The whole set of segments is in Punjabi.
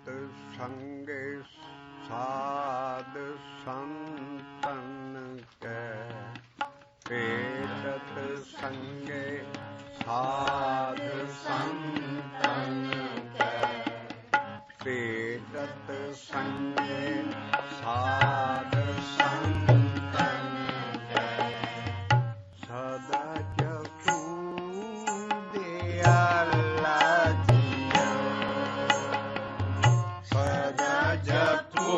संगे साध संतन के पेटत संगे साध संतन के पेटत संगे साध संतन के सदा जपू दयाला जियो सदा जपू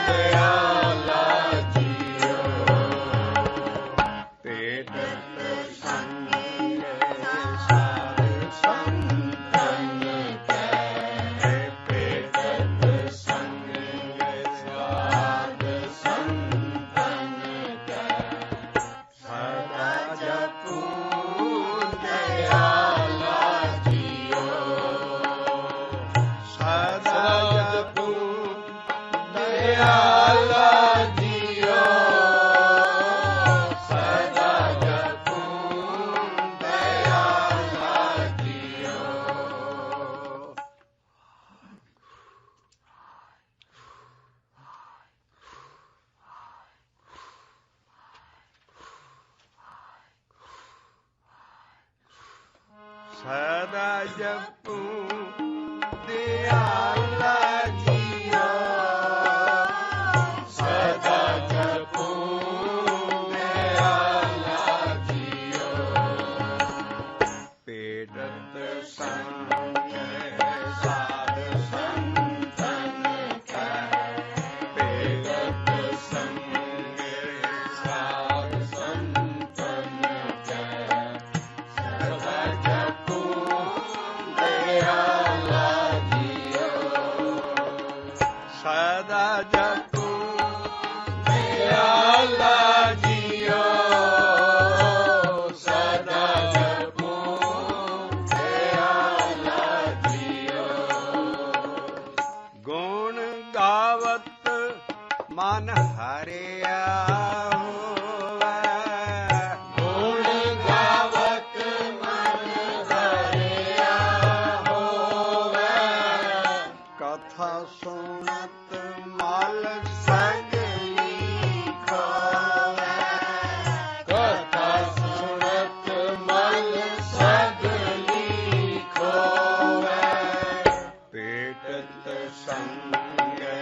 दयाला जियो पेटत संगे साध संतन के पेटत संगे साध संतन के सदा जपू दयाला जियो सदा जपू दयाला जियो सदा जपू दयाला जियो सदा जपू दयाला जियो सदा जपू दयाला जियो पेटत संगे साध संतन के पेटत संगे साध संतन के सदा जपू दयाला जियो सदा जपू दयाला जियो सदा जपू दयाला जियो गुण गावत मन हरिया होवै गुण गावत मन हरिया होवै कथा सुनत मल सगली खोवै कथा सुनत मल सगली खोवै पेटत संगे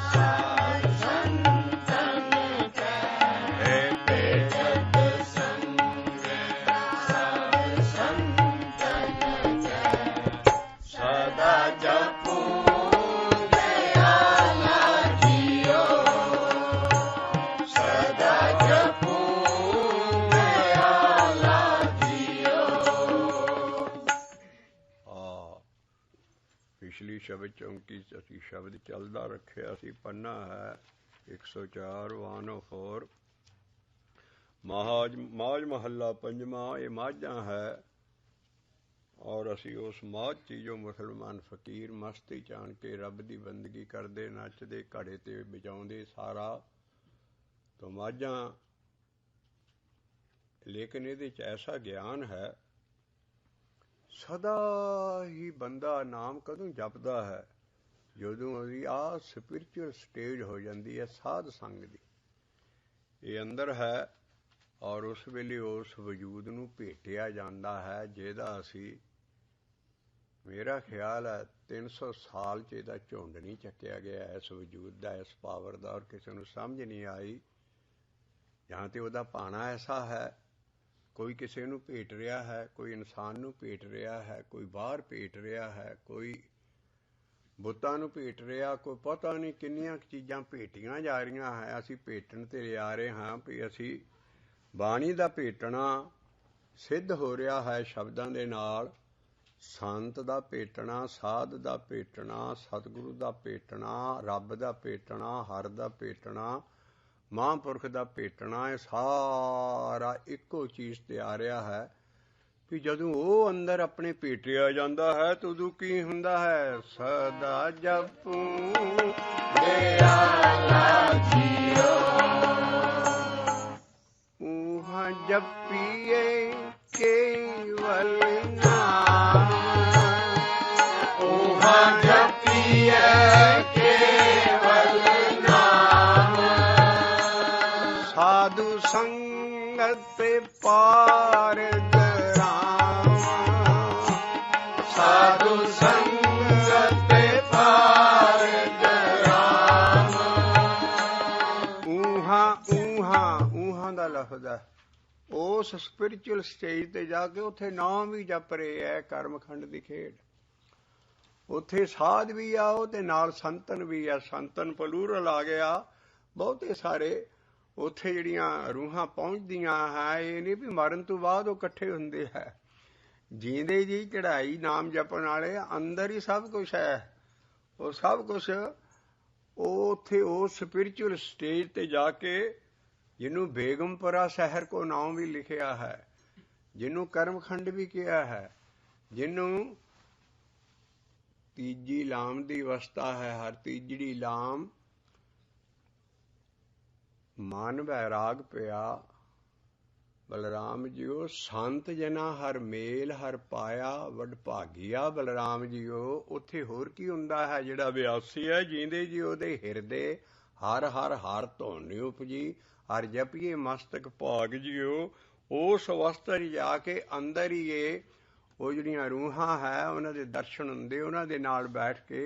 साध संतन के पेटत संगे साध संतन के सदा जपू दयाला जियो सदा जपू दयाला जियो पिछली शब्द चौंकी असी शब्द चलदा रखिया सी पन्ना है 104 1 4 मौज महला पंजवा ये माझा है और असी उस मौज ची जो मुसलमान फकीर मस्ती चाण के रब की बंदगी करते नचते घड़े ते बजाउंदे सारा तो माझा लेकिन ये ऐसा ज्ञान है सदा ही बंदा नाम कदों जपदा है जदों अभी आ स्पिरिचुअल स्टेज हो जाती है साध संग दी ये अंदर है और उस वेले उस वजूद नूं भेटिया जाता है जिहदा असी मेरा ख्याल है 300 साल च इहदा झुंड नहीं चक्या गया इस वजूद का इस पावर का और किसी नूं समझ नहीं आई जां ते उहदा पाना ऐसा है कोई किसी नूं भेट रहा है कोई इंसान नूं भेट रहा है कोई बाहर भेट रहा है कोई बुत्तां नूं भेट रहा कोई पता नहीं किन्नियां चीज़ां भेटियां जा रही हैं असी भेटण ते आ रहे हाँ भी असी बाणी दा भेटना सिद्ध हो रहा है शब्दां दे नाल संत दा भेटना साध दा भेटना सतगुरु दा भेटना रब दा भेटना हर दा भेटना महापुरख दा भेटना ये सारा इक्को चीज़ ते आ रहा है भी जदों वो अंदर अपने भेटिया जाता है तो उदों की हुंदा है सदा जपू दयाला जियो ऊहा जपिए केवल नाम ऊहा जपिए उस स्पिरिचुअल स्टेज ते जाके उत्थे नाम भी जप रहे है, कर्मखंड की खेड। उत्थे साध भी आओ ते नाल संतन भी है, संतन प्लूरल आ गया, बहुते सारे उत्थे जिहड़ियां रूहां पहुंचदियां है। ये नहीं भी मरण तो बाद वो इकट्ठे हुंदे है, जींदे जी चढ़ाई नाम जपण वाले अंदर ही सब कुछ है। वो सब कुछ उत्थे उस स्पिरिचुअल स्टेज ते जाके, जिन्हों बेगमपुरा शहर को नाम भी लिखिया है, जिन्हों कर्मखंड भी किया है, जिन्हों तीजी लाम की अवस्था है, हर तीजड़ी लाम मन वैराग पिया बलराम जीओ, संत जना हर मेल हर पाया वड भागिया बलराम जीओ। उत्थे होर की हुंदा है, जिहड़ा बियासी है जींदे जी ओदे हिरदे हर हर हर धोनी उपजी, हर जपिए मस्तक भाग जिओ। उस अवस्था जाके अंदर ही ये वो जिहड़ियां रूहां है उन्हां दे दर्शन हुंदे, उन्हां दे नाल बैठ के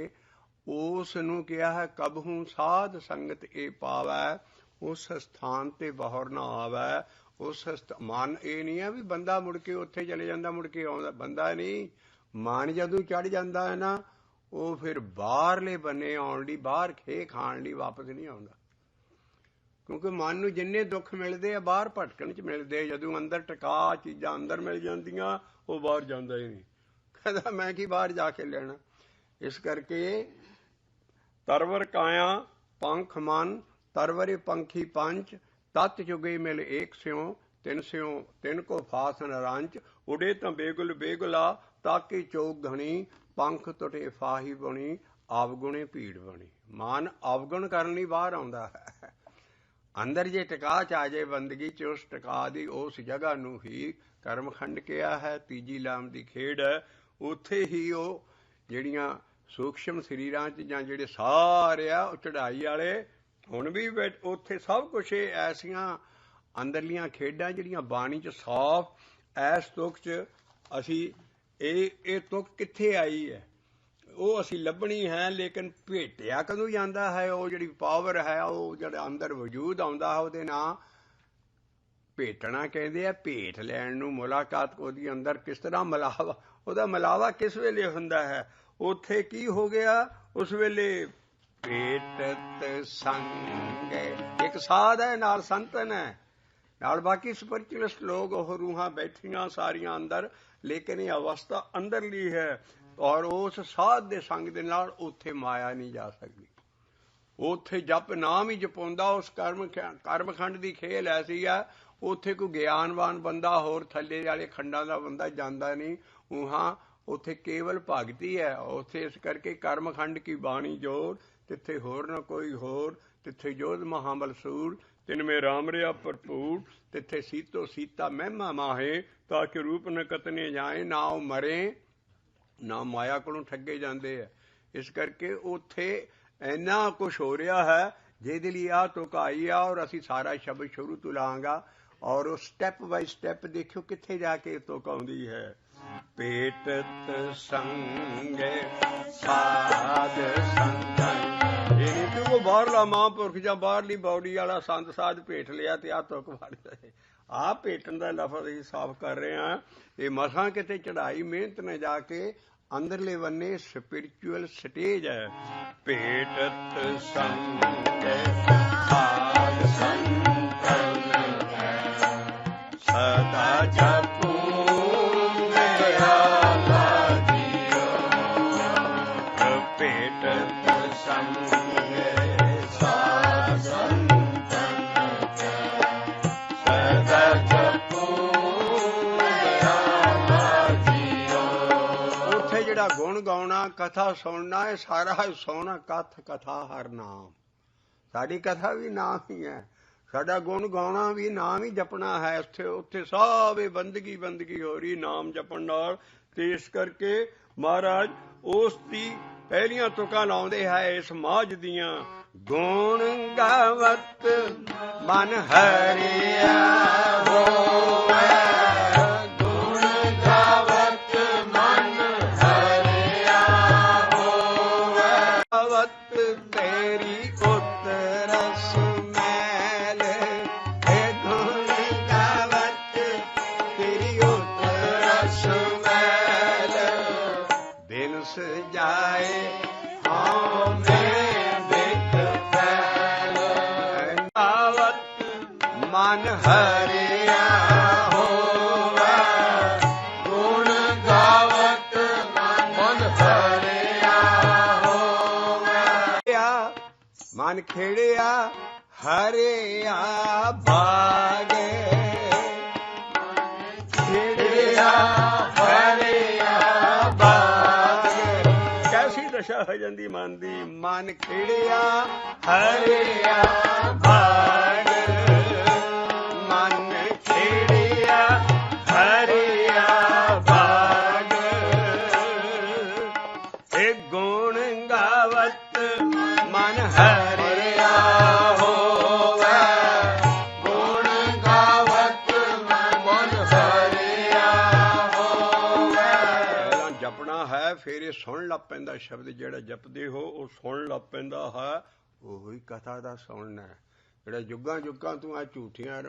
उस नूं किहा है कबहू साध संगत ए पावै, उस स्थान ते बाहर ना आवे। उस मन ये नहीं है भी बंदा मुड़ के उत्थे चले जांदा, मुड़ के आउंदा, बंदा नहीं। मन जदों चढ़ जांदा है ना, वो फिर बाहरले बन्ने आउण लई, बाहर खे खाण लई वापस नहीं आउंदा, क्योंकि मन नूं जिन्ने दुख मिलदे आ बाहर भटकण च मिलदे। जदों अंदर टिका चीज़ां अंदर मिल जांदियां, वो बाहर जांदा ही नहीं, कहदा मैं की बाहर जाके लेना। इस करके तरवर काया पंख मन, तरवरे पंखी पंच, तत् चुगे मिल एक स्यों, तिन को फासन रांच। उड़े तो बेगुल बेगुला, ताके चौक घनी, पंख टुटे फाही बनी, अवगुणे भीड़ बनी। मन अवगुण करन लई बाहर आउंदा है। अंदर जे टिका च आ जाए बंदगी च, उस टिका दी उस जगह नूं ही कर्मखंड किया है, तीजी लाम दी खेड है। उत्थे ही वो जिहड़ियां सूक्ष्म शरीरां च जां जिहड़े सारे आ चढ़ाई वाले हुण भी उत्थे सब कुछ ऐसियां अंदरलियां खेडां जिहड़ियां बाणी च साफ ऐस तुक च असी ये तुक कित्थे आई है वो असी लभनी है। लेकिन भेटिया कदों जांदा है, वो जिहड़ी पावर है, वो जिहड़ा अंदर वजूद आउंदा है, ਉਹਦੇ ਨਾਂ भेटना कहते हैं। भेट लैण नूं मुलाकात ਉਹਦੀ अंदर किस तरह मिलावा, ਉਹਦਾ मिलावा किस वेले हुंदा है। उत्थे की हो गया उस वेले भेटत संग, एक साध है नाल संतन है, नाल बाकी स्पिरिचुअलिस्ट लोग ਉਹ रूहां बैठियां सारियां अंदर, लेकिन ये अवस्था अंदरली है। और उस साध दे संग दे नाल उत्थे माया नहीं जा सकती। उत्थे जप नाम ही जपाउंदा, उस कर्मखंड की खेल ऐसी है। उत्थे कोई ज्ञानवान बंदा होर थल्ले वाले खंडां दा बंदा जांदा नहीं, उहां उत्थे केवल भगती है। उत्थे इस करके कर्मखंड की बाणी जोड़, तिथे होर न कोई होर, तिथे जोध महाबल सूर, तिनमें राम रिया भरपूर, तिथे सीतो सीता महिमा माहे, ताकि रूप न कतने जाए, ना वो मरे ना माया कोलों ठगे जाते हैं। इस करके उत्थे इन्ना कुछ हो रहा है जिहदे लई आ तुक आई आ। और असी सारा शब्द शुरू तो लांगा और वो स्टैप बाय स्टैप देखियो कित्थे जाके तुक आउंदी है। भेटत संग साध संतन, ये नहीं कि वो बाहरला महापुरख जां बाहरली बॉडी वाला संत साध भेट लिया ते आ तुक फड़ जाए। आप भेटन का लफज ही साफ कर रहे हैं। ये मसां किते चढ़ाई मेहनत ने जाके अंदरले बन्ने स्पिरिचुअल स्टेज है। भेटत संग साध संतन, सदा जपू मेरा लाजियो। भेटत संग साध संतन, सदा जपू मेरा लाजियो। उत्थे जिहड़ा गुण गाउणा कथा सुनना है, सारा सोना कथ कथा हर नाम। साड़ी कथा भी नाम ही है, साडा गुण गाउणा भी नाम ही जपना है। उत्थे सब बंदगी बंदगी हो रही नाम जपण नाल। ते इस करके महाराज उस दी पहलियां तुकां लाउंदे है इस माझ दियां। गुण गावत मन हरिया होवे, गुण गावत मन हरिया होवे, गावत तेरी उतरस मैल, हे गुण गावत ਹਰਿਆ ਹੋਵੇ, ਗੁਣ ਗਾਵਤ ਮਨ ਹਰਿਆ ਹੋਵੇ। ਮਨ ਖੇੜਿਆ ਹਰਿਆ ਭਾਗੇ, ਖੇੜਿਆ ਹਰਿਆ ਭਾਗੇ। ਕੈਸੀ ਦਸ਼ਾ ਹੋ ਜਾਂਦੀ ਮਨ ਦੀ, ਮਨ ਖੇੜਿਆ ਹਰਿਆ ਭਾਗ, ਮਨ ਖੇੜਿਆ ਹਰਿਆ ਭਾਗ। ਇਹ ਗੁਣ ਗਾਵਤ ਮਨ ਹਰਿਆ ਹੋਵੇ, ਗੁਣ ਗਾਵਤ ਮਨ ਹਰਿਆ ਹੋਵੇ। ਜਪਣਾ ਹੈ, ਫਿਰ ਇਹ ਸੁਣ ਲੱਗ ਪੈਂਦਾ ਸ਼ਬਦ ਜਿਹੜਾ ਜਪਦੇ ਹੋ ਉਹ ਸੁਣ ਲੱਗ ਪੈਂਦਾ ਹੈ, ਉਹੀ ਕਥਾ ਦਾ ਸੁਣਨਾ ਹੈ। ਜਿਹੜਾ ਜੁੱਗਾਂ ਜੁੱਗਾਂ ਤੋਂ ਆ ਝੂਠੀਆਂ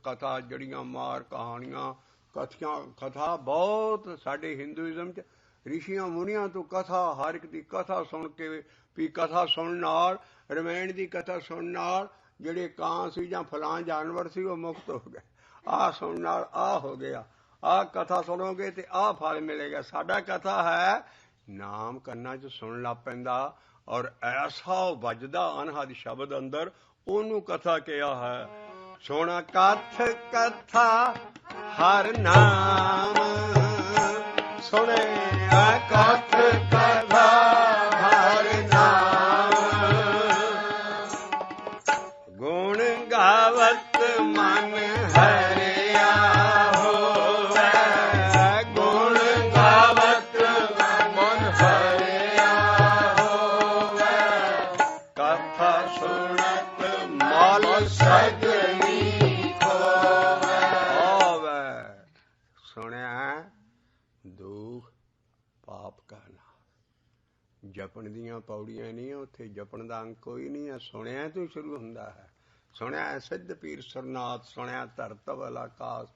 ਕਥਾ ਜੜੀਆਂ ਮਾਰ ਕਹਾਣੀਆਂ ਕਥਾ ਬਹੁਤ ਸਾਡੇ ਹਿੰਦੂਇਜ਼ਮ 'ਚ ਰਿਸ਼ੀਆਂ ਮੁਨੀਆਂ ਤੋਂ ਕਥਾ, ਹਰ ਇੱਕ ਦੀ ਕਥਾ ਸੁਣ ਕੇ ਵੀ ਕਥਾ ਸੁਣਨ ਨਾਲ, ਰਮਾਇਣ ਦੀ ਕਥਾ ਸੁਣਨ ਨਾਲ ਜਿਹੜੇ ਕਾਂ ਸੀ ਜਾਂ ਫਲਾਂ ਜਾਨਵਰ ਸੀ ਉਹ ਮੁਕਤ ਹੋ ਗਏ, ਆਹ ਸੁਣਨ ਨਾਲ ਆਹ ਹੋ ਗਿਆ, ਆਹ ਕਥਾ ਸੁਣੋਗੇ ਤੇ ਆਹ ਫਲ ਮਿਲੇਗਾ। ਸਾਡਾ ਕਥਾ ਹੈ ਨਾਮ ਕੰਨਾਂ 'ਚ ਸੁਣ ਲੱਗ ਪੈਂਦਾ ਔਰ ਐਸਾ ਵੱਜਦਾ ਅਨਹਦ ਸ਼ਬਦ ਅੰਦਰ, ਉਹਨੂੰ ਕਥਾ ਕਿਹਾ ਹੈ। ਸੋਣਾ ਕਥ ਕਥਾ ਹਰ ਨਾਮ, ਸੁਣਿਆ ਕਥ ਕਥਾ ਹਰ ਨਾਮ, ਗੁਣ ਗਾਵਤ ਮਨ ਹਰਿਆ ਹੋਵੇ, ਗੁਣ ਗਾਵਤ ਮਨ ਹਰਿਆ ਹੋਵੇ। ਕਥਾ ਸੁਣਤ ਮਲ ਸਗਲੀ ਹੋਵੇ, ਸੁਣਿਆ ਦੁਖ ਪਾਪ ਕਾ ਨਾਮ। ਜਪਣ ਦੀਆਂ ਪੌੜੀਆਂ ਨਹੀਂ, ਉੱਥੇ ਜਪਣ ਦਾ ਅੰਕ ਕੋਈ ਨਹੀਂ ਹੈ, ਸੁਣਿਆ ਤੋਂ ਸ਼ੁਰੂ ਹੁੰਦਾ ਹੈ। ਸੁਣਿਆ ਸਿੱਧ ਪੀਰ ਸੁਰਨਾਥ, ਸੁਣਿਆ ਧਰਤ ਵਾਲਾ ਆਕਾਸ਼।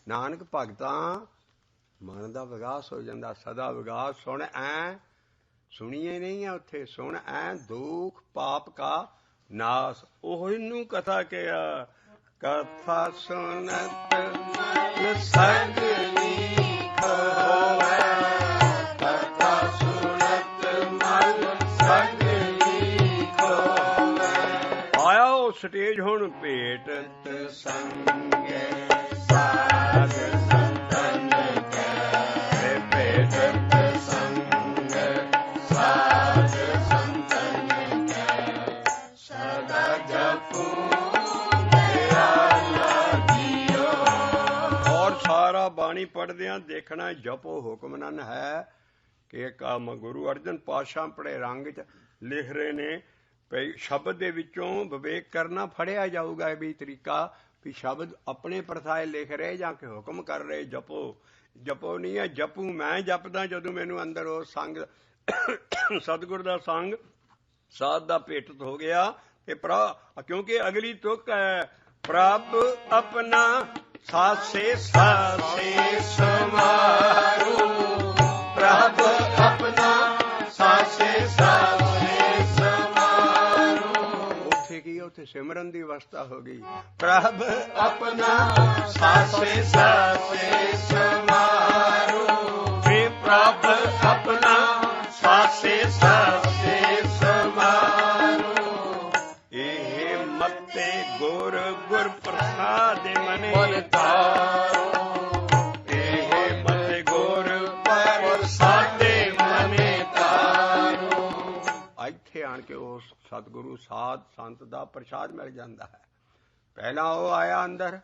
ਨਾਨਕ ਭਗਤਾਂ ਮਨ ਦਾ ਵਿਕਾਸ ਹੋ ਜਾਂਦਾ, ਸਦਾ ਵਿਕਾਸ। ਸੁਣ ਐ ਸੁਣੀਏ ਨਹੀਂ ਹੈ ਉੱਥੇ, ਸੁਣ ਐ ਦੁਖ ਪਾਪ ਕਾ ਨਾਸ, ਉਹ ਇਹਨੂੰ ਕਥਾ ਕਿਹਾ। ਕਥਾ ਸੁਣਤ ਸਗਲੀ ਹੋਵੇ, ਕਥਾ ਸੁਣਤ ਮਨ ਸਗਲੀ ਹੋਵੇ। ਆਇਆ ਉਹ ਸਟੇਜ ਹੁਣ ਭੇਟਤ ਸੰਗੇ ਸਾਧ ਸੰਤਨ ਕੈ, ਭੇਟਤ ਸੰਗ ਸਾਧ ਸੰਤਨ ਕੈ, ਸਦਾ ਜਪੂ ਬਾਣੀ ਪੜ੍ਹਦਿਆਂ ਦੇਖਣਾ ਜਪੋ ਹੁਕਮਨਨ ਹੈ ਕਿ ਕੰਮ ਗੁਰੂ ਅਰਜਨ ਪਾਤਸ਼ਾਹ ਪੜੇ ਰੰਗ 'ਚ ਲਿਖ ਰਹੇ ਨੇ ਭਈ ਸ਼ਬਦ ਦੇ ਵਿੱਚੋਂ ਵਿਵੇਕ ਕਰਨਾ ਫੜਿਆ ਜਾਊਗਾ। ਇਹ ਵੀ ਤਰੀਕਾ ਵੀ ਸ਼ਬਦ ਆਪਣੇ ਪ੍ਰਥਾਏ ਲਿਖ ਰਹੇ ਜਾਂ ਕਿ ਹੁਕਮ ਕਰ ਰਹੇ। ਜਪੋ ਜਪੋ ਨਹੀਂ ਹੈ, ਜਪੂ ਮੈਂ ਜਪਦਾ ਜਦੋਂ ਮੈਨੂੰ ਅੰਦਰ ਉਹ ਸੰਗ ਸਤਿਗੁਰ ਦਾ ਸੰਗ ਸਾਧ ਦਾ ਭੇਟਤ ਹੋ ਗਿਆ। ਤੇ ਕਿਉਂਕਿ ਅਗਲੀ ਤੁਕ ਹੈ ਪ੍ਰਭ ਆਪਣਾ ਸਾਸੇ ਸਾਸੇ ਸਮਾਰੂ, ਪ੍ਰਭ ਆਪਣਾ ਸਾਸੇ ਸਾਸੇ ਸਮਾਰੂ। ਉੱਥੇ ਕੀ, ਉੱਥੇ ਸਿਮਰਨ ਦੀ ਅਵਸਥਾ ਹੋ ਗਈ। ਪ੍ਰਭ ਆਪਣਾ ਸਾਸੇ ਸਾਸੇ ਸਮਾਰੂ, ਵੇ ਪ੍ਰਭ ਆਪਣਾ ਸਾਸੇ ਸਾਸੇ ਸਮਾਰੂ। ਇਹ ਮੱਤੇ ਗੁਰ ਗੁਰ ਪ੍ਰਸਾਦ ਮਨੇ ਤਾਰੋ, ਇਹ ਮੱਤੇ ਗੁਰ ਪ੍ਰਸਾਦੇ ਮਨੇ ਤਾਰੋ। ਇੱਥੇ ਆਣ ਕੇ ਉਸ ਸਤਿਗੁਰੂ ਸਾਧ ਸੰਤ ਦਾ ਪ੍ਰਸਾਦ ਮਿਲ ਜਾਂਦਾ ਹੈ। ਪਹਿਲਾਂ ਉਹ ਆਇਆ ਅੰਦਰ,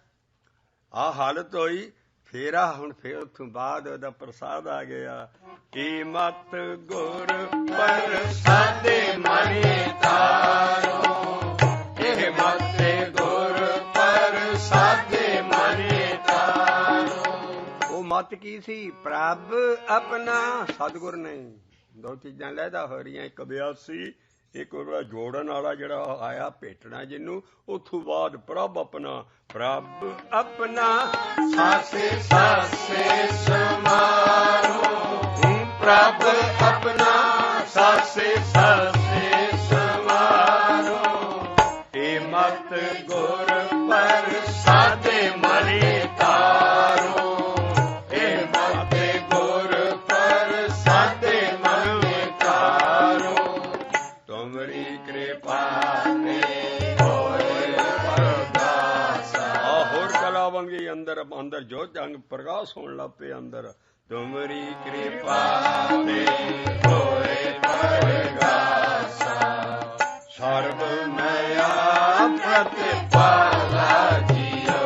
ਆਹ ਹਾਲਤ ਹੋਈ, ਫੇਰ ਹੁਣ ਫੇਰ ਉੱਥੋਂ ਬਾਅਦ ਉਹਦਾ ਪ੍ਰਸਾਦ ਆ ਗਿਆ। ਇਹ ਮਤ ਗੁਰ ਪ੍ਰਸਾਦੇ ਮਨੇ ਤਾਰੋ, ਇਹ ਮਤੇ ਗੁਰ ਪ੍ਰਸਾਦੇ ਮਨੇ ਤਾਰੋ। ਉਹ ਮਤ ਕੀ ਸੀ? ਪ੍ਰਭ ਆਪਣਾ, ਸਤਿਗੁਰ ਨਹੀਂ। ਦੋ ਚੀਜ਼ਾਂ ਲੈਦਾ ਹੋ ਰਹੀਆਂ, ਇੱਕ ਅਭਿਆਸੀ, ਇੱਕ ਉਹਦਾ ਜੋੜਨ ਵਾਲਾ ਜਿਹੜਾ ਆਇਆ ਭੇਟਣਾ ਜਿਹਨੂੰ। ਉੱਥੋਂ ਬਾਅਦ ਪ੍ਰਭ ਆਪਣਾ, ਪ੍ਰਭ ਆਪਣਾ ਸਾਸੇ ਸਾਸੇ ਸਮਾਰੋ, ਪ੍ਰਭ ਆਪਣਾ ਸਾਸੇ ਸਾਸੇ ਸਮਾਰੋ। ਇਹ ਮਤ ਗੁਰ ਪ੍ਰਸਾਦੇ अंदर जो जंग प्रकाश होने लग पे अंदर तुमरी कृपा ते होए प्रगासा सर्व मया प्रतिपाला जियो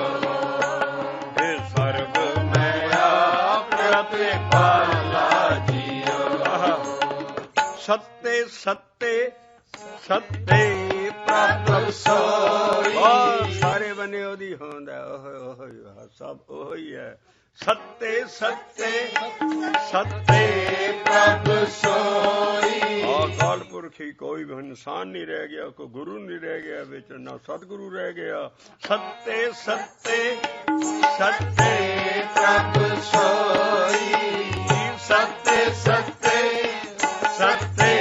हे सर्व मया प्रतिपाला जियो सत्ते सत्ते सत्ते प्रभ सोई सारे बने ओदी होंद है ओह सब ओही है सत्ते सत्ते सत्ते प्रभ सोई अकाल पुरख ही कोई भी इंसान नहीं रह गया कोई गुरु नहीं रह गया बिच ना सतगुरु रह गया सत्ते सत्ते सत्ते प्रभ सोई सत्ते सत्ते सत्ते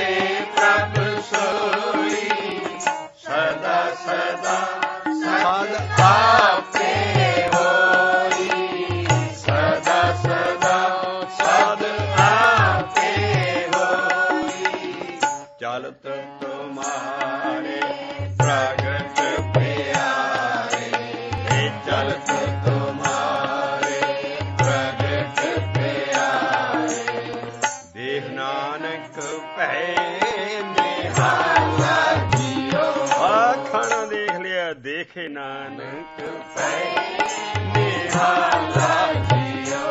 प्रभ सोई सदा सदा सद आपे होई सदा सदा सद आपे होई चलत तुम्हारे प्रगट प्यारे चलत तुम्हारे प्रगट प्यारे देह नानक पै निहाला जियो खाना देख लिया देखे नानक पै निहाला जियो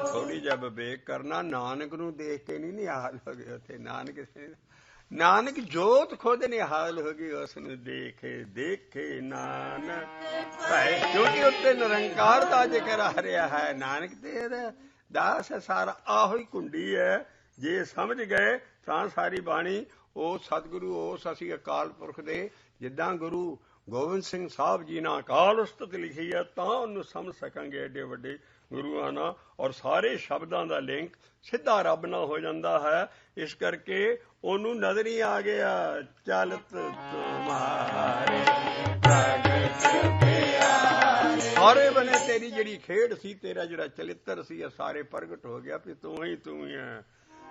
थोड़ी जब विवेक करना नानक नूं देख के नहीं निहाल हो गए उथे नानक जोत खुद निहाल हो गई उसनूं देखे देखे नानक पै क्योंकि उत्ते निरंकार दा जिक्र आ रहा है नानक तेरा दास है सारा आहो ही कुंडी है जे समझ गए तां सारी बाणी ਉਹ ਸਤਿਗੁਰੂ ਉਸ ਅਸੀਂ ਅਕਾਲ ਪੁਰਖ ਦੇ ਜਿੱਦਾਂ ਗੁਰੂ ਗੋਬਿੰਦ ਸਿੰਘ ਸਾਹਿਬ ਜੀ ਨੇ ਅਕਾਲ ਉਸਤਤ ਲਿਖੀ ਹੈ ਤਾਂ ਉਹਨੂੰ ਸਮਝ ਸਕਾਂਗੇ ਏਡੇ ਵੱਡੇ ਗੁਰੂਆਂ ਨਾਲ ਔਰ ਸਾਰੇ ਸ਼ਬਦਾਂ ਦਾ ਲਿੰਕ ਸਿੱਧਾ ਰੱਬ ਨਾਲ ਹੋ ਜਾਂਦਾ ਹੈ ਇਸ ਕਰਕੇ ਉਹਨੂੰ ਨਜ਼ਰ ਹੀ ਆ ਗਿਆ ਚਲਤ ਤੁਮਾਰੇ ਪ੍ਰਗਟ ਪਿਆਰੇ ਸਾਰੇ ਬਨੇ ਤੇਰੀ ਜਿਹੜੀ ਖੇਡ ਸੀ ਤੇਰਾ ਜਿਹੜਾ ਚਲਿੱਤਰ ਸੀ ਇਹ ਸਾਰੇ ਪ੍ਰਗਟ ਹੋ ਗਿਆ ਵੀ ਤੂੰ ਹੀ ਹੈ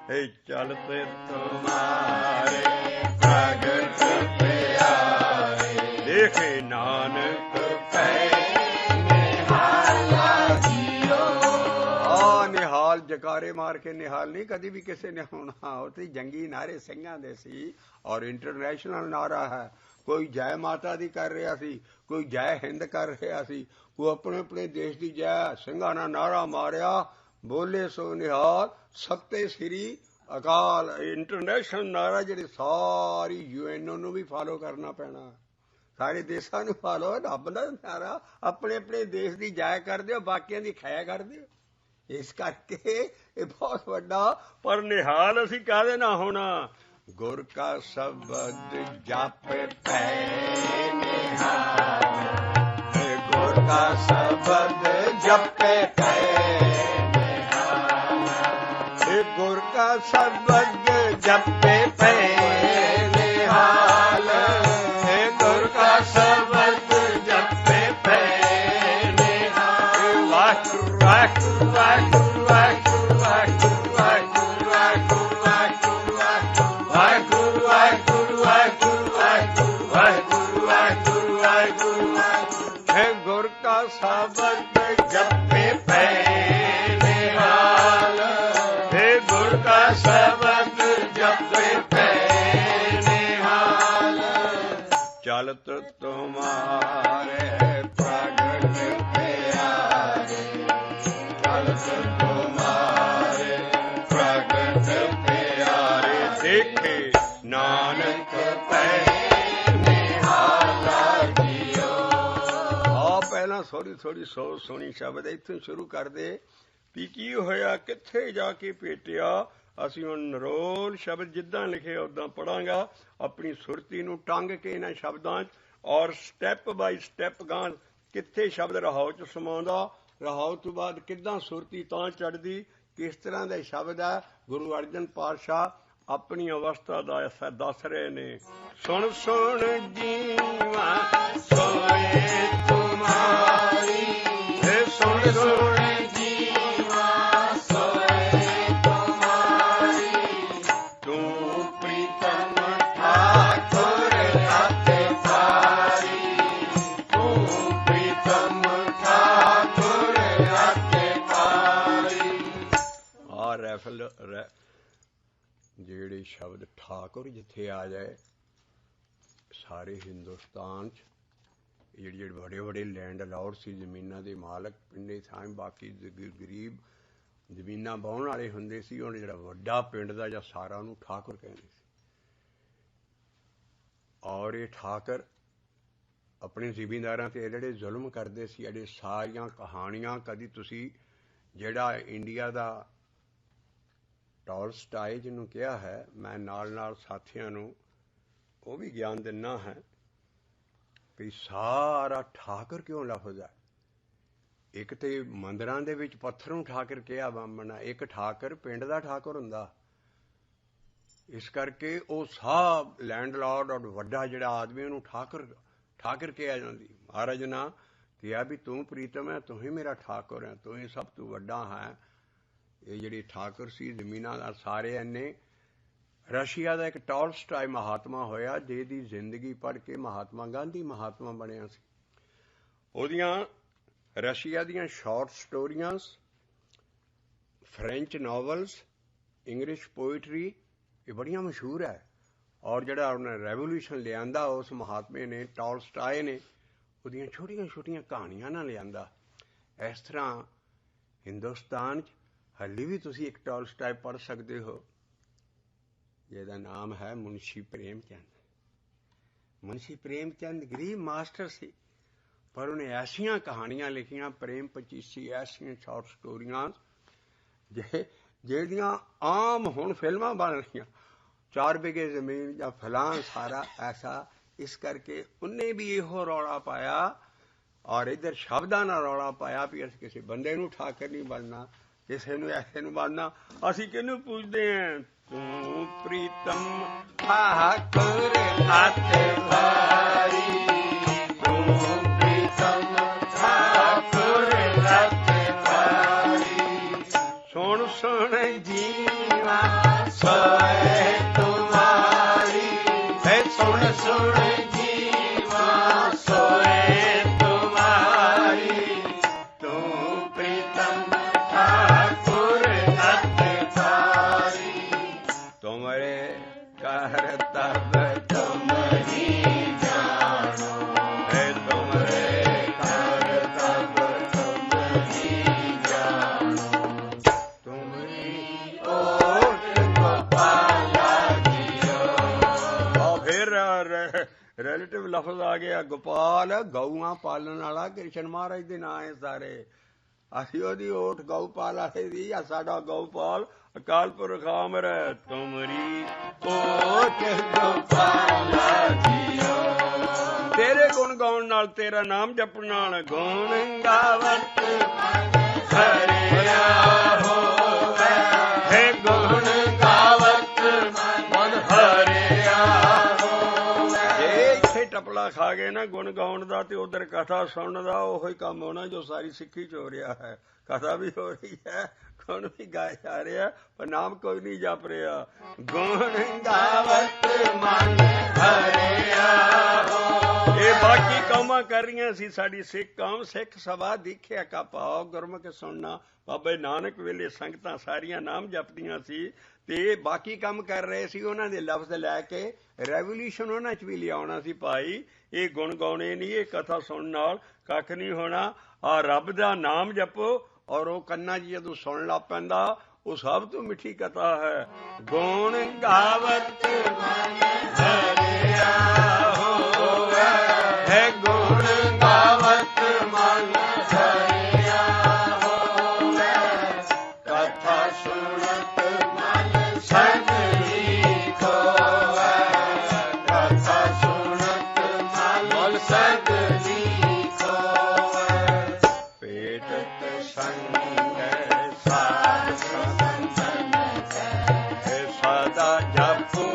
चलते तुम्हारे प्रगट प्यारे देखे नानक पै निहाला जियो निहाल जकारे मार के निहाल नहीं कभी भी किसी ने होना होती जंगी नारे ਸਿੰਘਾਂ ਦੇ ਸੀ और इंटरनेशनल नारा है कोई जय माता दी कर रहा सी कोई जय हिंद कर रहा सी कोई अपने अपने देश की जय ਸਿੰਘਾਂ ने नारा मारिया बोले सो निहाल सत्ते श्री अकाल इंटरनेशनल नारा जी सारी UN ਨੂੰ भी फॉलो करना पैना सारे देशों ਨੂੰ फॉलो रब ਦਾ नारा अपने अपने देश की जय कर दिओ बाकियां दी खै कर दिओ इस करके ये बहुत बड़ा पर निहाल असीं काहदे ना होना गुर का शब्द जप पै निहाल गुर का शब्द जप पै गुर का शब्द जपे पै निहाल गुर का शब्द जपे पै निहाल वाहिगुरू वाहिगुरू वाहिगुरू वाहिगुरू वाहिगुरू वाहिगुरू वाहिगुरू वाहिगुरू वाहिगुरू वाहिगुरू वाहिगुरू वाहिगुरू वाहिगुरू वाहिगुरू गुर का शब्द जपे पै का शब्द जपे पै निहाल चलत तुम्हारे प्रगट प्यारे चलत तुम्हारे प्रगट प्यारे देखे नानक पै निहाला जियो पहला थोड़ी थोड़ी सोच सुनी शब्द इत्थों शुरू कर दे ਵੀ ਕੀ ਹੋਇਆ ਕਿੱਥੇ ਜਾ ਕੇ ਭੇਟਿਆ ਅਸੀਂ ਹੁਣ ਨਰੋਲ ਸ਼ਬਦ ਜਿੱਦਾਂ ਲਿਖੇ ਉਦਾਂ ਪੜਾਂਗਾ ਆਪਣੀ ਸੁਰਤੀ ਨੂੰ ਟੰਗ ਕੇ ਇਹਨਾਂ ਸ਼ਬਦਾਂ 'ਚ ਔਰ ਸਟੈਪ ਬਾਈ ਸਟੈਪ ਗਾਂ ਕਿੱਥੇ ਸ਼ਬਦ ਰਹਾਉ 'ਚ ਸਮਾਉਂਦਾ ਰਹਾਉ ਤੋਂ ਬਾਅਦ ਕਿੱਦਾਂ ਸੁਰਤੀ ਤਾਂ ਚੜ੍ਹਦੀ ਕਿਸ ਤਰ੍ਹਾਂ ਦੇ ਸ਼ਬਦ ਹੈ ਗੁਰੂ ਅਰਜਨ ਪਾਤਸ਼ਾਹ ਆਪਣੀ ਅਵਸਥਾ ਦਾ ਦੱਸ ਰਹੇ ਨੇ ਸੁਣ ਸੁਣ ਜੀਵਾ ਸੋਏ ਤੁਮਾਰੀ ਸੁਣ ਸੁਣ ठाकुर शब्द ठाकुर जिथे आ जाए सारे हिंदुस्तान ਜਿਹੜੇ बड़े बड़े लैंड लॉर्ड सी ਜ਼ਮੀਨਾਂ ਦੇ ਮਾਲਕ ਪਿੰਡੇ ਥਾਂ ਬਾਕੀ ਗਰੀਬ ਜ਼ਮੀਨਾਂ ਵਾਹੁਣ ਵਾਲੇ ਹੁੰਦੇ ਸੀ। ਹੁਣ ਜਿਹੜਾ ਵੱਡਾ ਪਿੰਡ ਦਾ ਜਾਂ ਸਾਰਾ ਉਹਨੂੰ ਠਾकुर ਕਹਿੰਦੇ ਸੀ। ਔਰ ਇਹ ਠਾकुर ਆਪਣੇ ਜ਼ਿਮੀਂਦਾਰਾਂ ਤੇ ਜਿਹੜੇ ਜ਼ੁਲਮ ਕਰਦੇ ਸੀ, ਜਿਹੜੇ ਸਾਰੀਆਂ ਕਹਾਣੀਆਂ ਕਦੀ ਤੁਸੀਂ ਜਿਹੜਾ ਇੰਡੀਆ ਦਾ ਟਾਲਸਟਾਏ ਜਿਹਨੂੰ ਕਿਹਾ ਹੈ, ਮੈਂ ਨਾਲ ਨਾਲ ਸਾਥੀਆਂ ਨੂੰ ਉਹ ਵੀ ਗਿਆਨ ਦਿੰਦਾ ਹੈ ਵੀ ਸਾਰਾ ਠਾकुर ਕਿਉਂ ਲਫ਼ਜ਼ ਹੈ। ਇੱਕ ਤੇ ਮੰਦਰਾਂ ਦੇ ਵਿੱਚ ਪੱਥਰ ਨੂੰ ਠਾकुर ਕਿਹਾ ਬਾਹਮਣਾ, ਇੱਕ ਠਾकुर ਪਿੰਡ ਦਾ ਠਾकुर ਹੁੰਦਾ। ਇਸ ਕਰਕੇ ਉਹ ਸਭ ਲੈਂਡ ਲਾਰਡ ਔਰ ਵੱਡਾ ਜਿਹੜਾ ਆਦਮੀ ਉਹਨੂੰ ਠਾकुर ਕਿਹਾ ਜਾਂਦੀ। ਮਹਾਰਾਜ ਨੇ ਕਿਹਾ ਵੀ ਤੂੰ ਪ੍ਰੀਤਮ ਹੈ, ਤੂੰ ਹੀ ਮੇਰਾ ਠਾकुर ਹੈ, ਤੂੰ ਹੀ ਸਭ ਤੋਂ ਵੱਡਾ ਹੈ। ਇਹ ਜਿਹੜੀ ਠਾकुर ਸੀ ਜ਼ਮੀਨਾਂ ਦਾ ਸਾਰੇ ਇੰਨੇ। ਰਸ਼ੀਆ ਦਾ ਇੱਕ ਟਾਲਸਟਾਏ ਮਹਾਤਮਾ ਹੋਇਆ ਜਿਹਦੀ ਜ਼ਿੰਦਗੀ ਪੜ੍ਹ ਕੇ ਮਹਾਤਮਾ ਗਾਂਧੀ ਮਹਾਤਮਾ ਬਣਿਆ ਸੀ। ਉਹਦੀਆਂ ਰਸ਼ੀਆ ਦੀਆਂ ਸ਼ਾਰਟ ਸਟੋਰੀਆਂ, ਫਰੈਂਚ ਨਾਵਲਸ, ਇੰਗਲਿਸ਼ ਪੋਇਟਰੀ ਇਹ ਬੜੀਆਂ ਮਸ਼ਹੂਰ ਹੈ। ਔਰ ਜਿਹੜਾ ਉਹਨੇ ਰੈਵੋਲੂਸ਼ਨ ਲਿਆਂਦਾ ਉਸ ਮਹਾਤਮੇ ਨੇ, ਟਾਲਸਟਾਏ ਨੇ, ਉਹਦੀਆਂ ਛੋਟੀਆਂ ਛੋਟੀਆਂ ਕਹਾਣੀਆਂ ਨਾਲ ਲਿਆਂਦਾ। ਇਸ ਤਰ੍ਹਾਂ ਹਿੰਦੁਸਤਾਨ 'ਚ ਹਾਲੇ ਵੀ ਤੁਸੀਂ ਇੱਕ ਟਾਲਸਟਾਏ ਪੜ੍ਹ ਸਕਦੇ ਹੋ ਜਿਹਦਾ ਨਾਮ ਹੈ ਮੁਨਸ਼ੀ ਪ੍ਰੇਮ ਚੰਦ। ਮੁਨਸ਼ੀ ਪ੍ਰੇਮ ਚੰਦ ਗਰੀਬ ਮਾਸਟਰ ਸੀ, ਪਰ ਉਹਨੇ ਐਸੀਆਂ ਕਹਾਣੀਆਂ ਲਿਖੀਆਂ, ਪ੍ਰੇਮ ਪਚੀਸੀ, ਐਸੀਆਂ ਸ਼ਾਰਟ ਸਟੋਰੀਆਂ ਜਿਹੜੀਆਂ ਆਮ ਹੁਣ ਫਿਲਮਾਂ ਬਣ ਰਹੀਆਂ, 4 ਬਿਗੇ ਜ਼ਮੀਨ ਜਾਂ ਫਲਾਂ ਸਾਰਾ ਐਸਾ। ਇਸ ਕਰਕੇ ਉਹਨੇ ਵੀ ਇਹੋ ਰੌਲਾ ਪਾਇਆ ਔਰ ਇੱਧਰ ਸ਼ਬਦਾਂ ਨਾਲ ਰੌਲਾ ਪਾਇਆ ਵੀ ਅਸੀਂ ਕਿਸੇ ਬੰਦੇ ਨੂੰ ਠਾकुर ਨਹੀਂ ਬਣਨਾ, ਕਿਸੇ ਨੂੰ ਐਸੇ ਨੂੰ ਬਣਨਾ। ਅਸੀਂ ਕਿਹਨੂੰ ਪੁੱਛਦੇ ਹਾਂ? ਤੂੰ ਪ੍ਰੀਤਮ ਠਾकुर ਅਤਿ ਭਾਰੀ, ਤੂੰ ਪ੍ਰੀਤਮ ਠਾकुर ਅਤਿ ਭਾਰੀ। ਸੁਣ ਸੁਣ ਜੀਵਾ ਸੋਏ ਤੁਮਾਰੀ, ਹੈ ਸੁਣ ਸੁਣ ਜੀਵਾ ਸੋਏ ਤੁਮਾਰੀ। ਤੂੰ ਪ੍ਰੀਤਮ ਠਾकुर ਅਤਿ ਭਾਰੀ, ਤੁਮਰੇ ਕਰ ਤਬ ਤੁਮ ਹੀ ਜਾਣੋ, ਹੈ ਤੁਮਰੇ ਕਰ ਤਬ ਤੁਮ ਹੀ ਜਾਣੋ। ਤੁਮਰੀ ਓਟ ਗੋਪਾਲਾ ਜੀਓ। ਆ ਫਿਰ ਰਿਲੇਟਿਵ ਲਫ਼ਜ਼ ਆ ਗਿਆ ਗੋਪਾਲ, ਗਊਆਂ ਪਾਲਣ ਵਾਲਾ ਕ੍ਰਿਸ਼ਨ ਮਹਾਰਾਜ ਦੇ ਨਾਂ ਹੈ ਸਾਰੇ। ਅਸੀਂ ਉਹਦੀ ਓਟ ਗਊਪਾਲ ਵਾਲੇ ਦੀ, ਆ ਸਾਡਾ ਗਊਪਾਲ ਅਕਾਲ ਪੁਰਖ ਅਮਰ। ਤੁਮਰੀ ਓਟ ਗੋਪਾਲਾ ਜੀਓ। ਤੇਰੇ ਗੁਣ ਗਾਉਣ ਨਾਲ, ਤੇਰਾ ਨਾਮ ਜਪਣ ਨਾਲ, ਗੁਣ ਗਾਵਤ ਹਰਿਆ ਹੋਵੇ, ਹੈ ਗੁਣ ਗਾਵਤ ਮਨ ਹਰਿਆ ਹੋਵੇ। ਜੇ ਇੱਥੇ ਟਪਲਾ ਖਾ ਗਏ ਨਾ ਗੁਣ ਗਾਉਣ ਦਾ ਤੇ ਉਧਰ ਕਥਾ ਸੁਣਨ ਦਾ, ਉਹੀ ਕੰਮ ਹੋਣਾ ਜੋ ਸਾਰੀ ਸਿੱਖੀ 'ਚ ਹੋ ਰਿਹਾ ਹੈ। ਕਥਾ ਵੀ ਹੋ ਰਹੀ ਹੈ, ਗੁਣ ਵੀ ਗਾਇਆ ਜਾ ਰਿਹਾ, ਪਰ ਨਾਮ ਕੋਈ ਨਹੀਂ ਜਪ ਰਿਹਾ। ਗੁਣ ਗਾਵਤ ਮਨ ਹਰਿਆ ਹੋਵੇ। ਇਹ ਬਾਕੀ ਕੌਮਾਂ ਕਰ ਰਹੀਆਂ ਸੀ, ਸਾਡੀ ਸਿੱਖ ਕੌਮ ਸਿੱਖ ਸਭਾ ਦੀਖਿਆ ਕਾ ਭਾਉ ਗੁਰਮੁਖ ਸੁਣਨਾ। ਬਾਬਾ ਨਾਨਕ ਵੇਲੇ ਸੰਗਤਾਂ ਸਾਰੀਆਂ ਨਾਮ ਜਪਦੀਆਂ ਸੀ ਤੇ ਬਾਕੀ ਕੰਮ ਕਰ ਰਹੇ ਸੀ। ਉਹਨਾਂ ਦੇ ਲਫ਼ਜ਼ ਲੈ ਕੇ ਰੈਵੋਲੂਸ਼ਨ ਉਹਨਾਂ 'ਚ ਵੀ ਲਿਆਉਣਾ ਸੀ। ਭਾਈ ਇਹ ਗੁਣ ਗਾਉਣੇ ਨਹੀਂ, ਇਹ ਕਥਾ ਸੁਣਨ ਨਾਲ ਕੱਖ ਨਹੀਂ ਹੋਣਾ। ਆ ਰੱਬ ਦਾ ਨਾਮ ਜਪੋ ਔਰ ਉਹ ਕੰਨਾਂ 'ਚ ਜਦੋਂ ਸੁਣਨ ਲੱਗ ਪੈਂਦਾ, ਉਹ ਸਭ ਤੋਂ ਮਿੱਠੀ ਕਥਾ ਹੈ। ਗੁਣ ਗਾਵਤ ਮਨ ਹਰਿਆ ਹੋਵੇ, ਹੈ ਗੁਣ ਗਾਵਤ ਮਨ ਹਰਿਆ ਹੋਵੇ। ਕਥਾ ਸੁਣਤ ਮਨ ਸਗਲੀ ਖੋਵੇ, ਕਥਾ ਸੁਣਤ ਮਨ ਸਗਲੀ ਖੋਵੇ। ਪੇਟ ਸੰਗ ਸਾਧ ਸੰਤਨ ਕੈ ਸਦਾ ਜਪੂ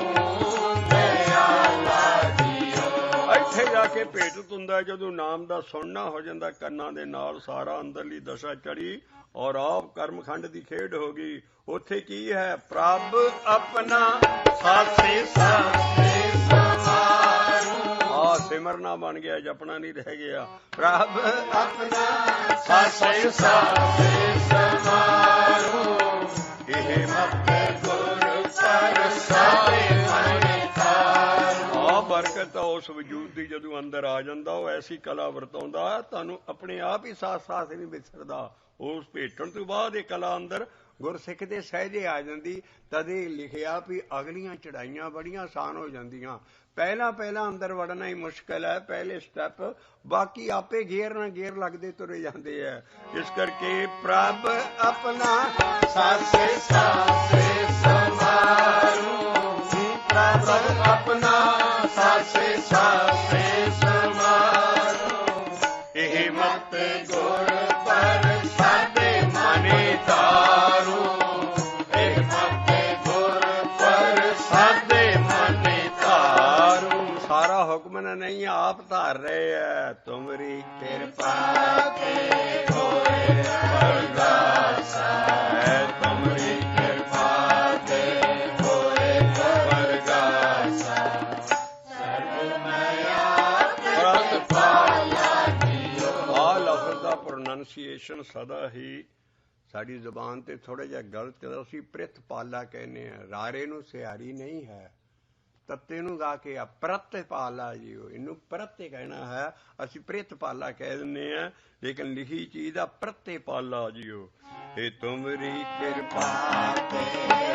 ਦਿਆਲਾ ਜੀਓ। ਇੱਥੇ ਜਾ ਕੇ ਭੇਟ ਹੁੰਦਾ ਜਦੋਂ ਨਾਮ ਦਾ ਸੁਣਨਾ ਹੋ ਜਾਂਦਾ ਕੰਨਾਂ ਦੇ ਨਾਲ, ਸਾਰਾ ਅੰਦਰਲੀ ਦਸ਼ਾ ਚੜੀ ਔਰ ਆਪ ਕਰਮਖੰਡ ਦੀ ਖੇਡ ਹੋ ਗਈ। ਉੱਥੇ ਕੀ ਹੈ? ਪ੍ਰਭ ਆਪਣਾ ਸਾਸੇ ਸਾਸੇ ਸਮਾਰੂ। ਆ ਸਿਮਰਨਾ ਬਣ ਗਿਆ, ਜਪਣਾ ਨਹੀਂ ਰਹਿ ਗਿਆ। ਪ੍ਰਭ ਆਪਣਾ ਸਾਸੇ ਸਾਸੇ ਸਮਾਰੂ, ਇਹ ਮਤ ਗੁਰ ਬਰਕਤ ਉਸ ਵਜੂਦ ਦੀ ਜਦੋਂ ਅੰਦਰ ਆ ਜਾਂਦਾ ਉਹ ਐਸੀ ਕਲਾ ਵਰਤਾਉਂਦਾ ਤੁਹਾਨੂੰ ਆਪਣੇ ਆਪ ਹੀ ਸਾਥ ਨਹੀਂ ਵਿਸਰਦਾ। ਉਸ ਭੇਟਣ ਤੋਂ ਬਾਅਦ ਇਹ ਕਲਾ ਅੰਦਰ ਗੁਰਸਿੱਖ ਦੇ ਸਹਿਜੇ ਆ ਜਾਂਦੀ। ਤਦੇ ਲਿਖਿਆ ਵੀ ਅਗਲੀਆਂ ਚੜਾਈਆਂ ਬੜੀਆਂ ਆਸਾਨ ਹੋ ਜਾਂਦੀਆਂ। ਪਹਿਲਾਂ ਅੰਦਰ ਵੜਨਾ ਹੀ ਮੁਸ਼ਕਲ ਹੈ, ਪਹਿਲੇ ਸਟੈਪ, ਬਾਕੀ ਆਪੇ ਗੇਰ ਨਾ ਗੇਰ ਲੱਗਦੇ ਤੁਰੇ ਜਾਂਦੇ ਹੈ। ਇਸ ਕਰਕੇ ਪ੍ਰਭ ਆਪਣਾ ਸਾਸੇ ਸਾਸੇ ਸਮਾਰੂ, ਪ੍ਰਭ ਆਪਣਾ ਸਾਸੇ ਸਾਸੇ ਸਮਾਰੂ, ਇਹ ਮਤ ਗੁਰ ਪਰ ਸਾਡੇ ਮਨੇ ਤਾਰੂ, ਇਹ ਮਤ ਗੁਰ ਪਰ ਸਾਡੇ ਮਨੇ ਤਾਰੂ। ਸਾਰਾ ਹੁਕਮ ਨਹੀਂ ਆਪ ਧਾਰ ਰਹੇ ਹੈ। ਤੁਮਰੀ ਕਿਰਪਾ ਤੇ ਹੋਏ ਪਰਗਾਸਾ, ਤੁਮਰੀ ਕਿਰਪਾ ਤੇ ਹੋਏ ਪਰਗਾਸਾ, ਸਰਬ ਮਾਇਆ ਪ੍ਰਤਪਾਲਾ ਜੀਓ। ਆਹ ਲਫ਼ਜ਼ ਦਾ ਪ੍ਰੋਨੰਸੀਏਸ਼ਨ ਸਦਾ ਹੀ ਸਾਡੀ ਜ਼ੁਬਾਨ ਤੇ ਥੋੜਾ ਜਿਹਾ ਗਲਤ ਜਦੋਂ ਅਸੀਂ ਪ੍ਰਿਤਪਾਲਾ ਕਹਿੰਦੇ ਹਾਂ। ਰਾਰੇ ਨੂੰ ਸਿਹਾਰੀ ਨਹੀਂ ਹੈ, ਤੱਤੇ ਨੂੰ ਗਾ ਕੇ ਆ ਪ੍ਰਤਪਾਲਾ ਜੀਓ, ਇਹਨੂੰ ਪ੍ਰਤੇ ਕਹਿਣਾ ਹੈ। ਅਸੀਂ ਪ੍ਰਿਤਪਾਲਾ ਕਹਿ ਦਿੰਦੇ ਹਾਂ, ਲੇਕਿਨ ਲਿਖੀ ਚੀਜ਼ ਦਾ ਪ੍ਰਤਪਾਲਾ ਜੀਓ। ਇਹ ਤੁਮਰੀ ਕਿਰਪਾ ਤੇ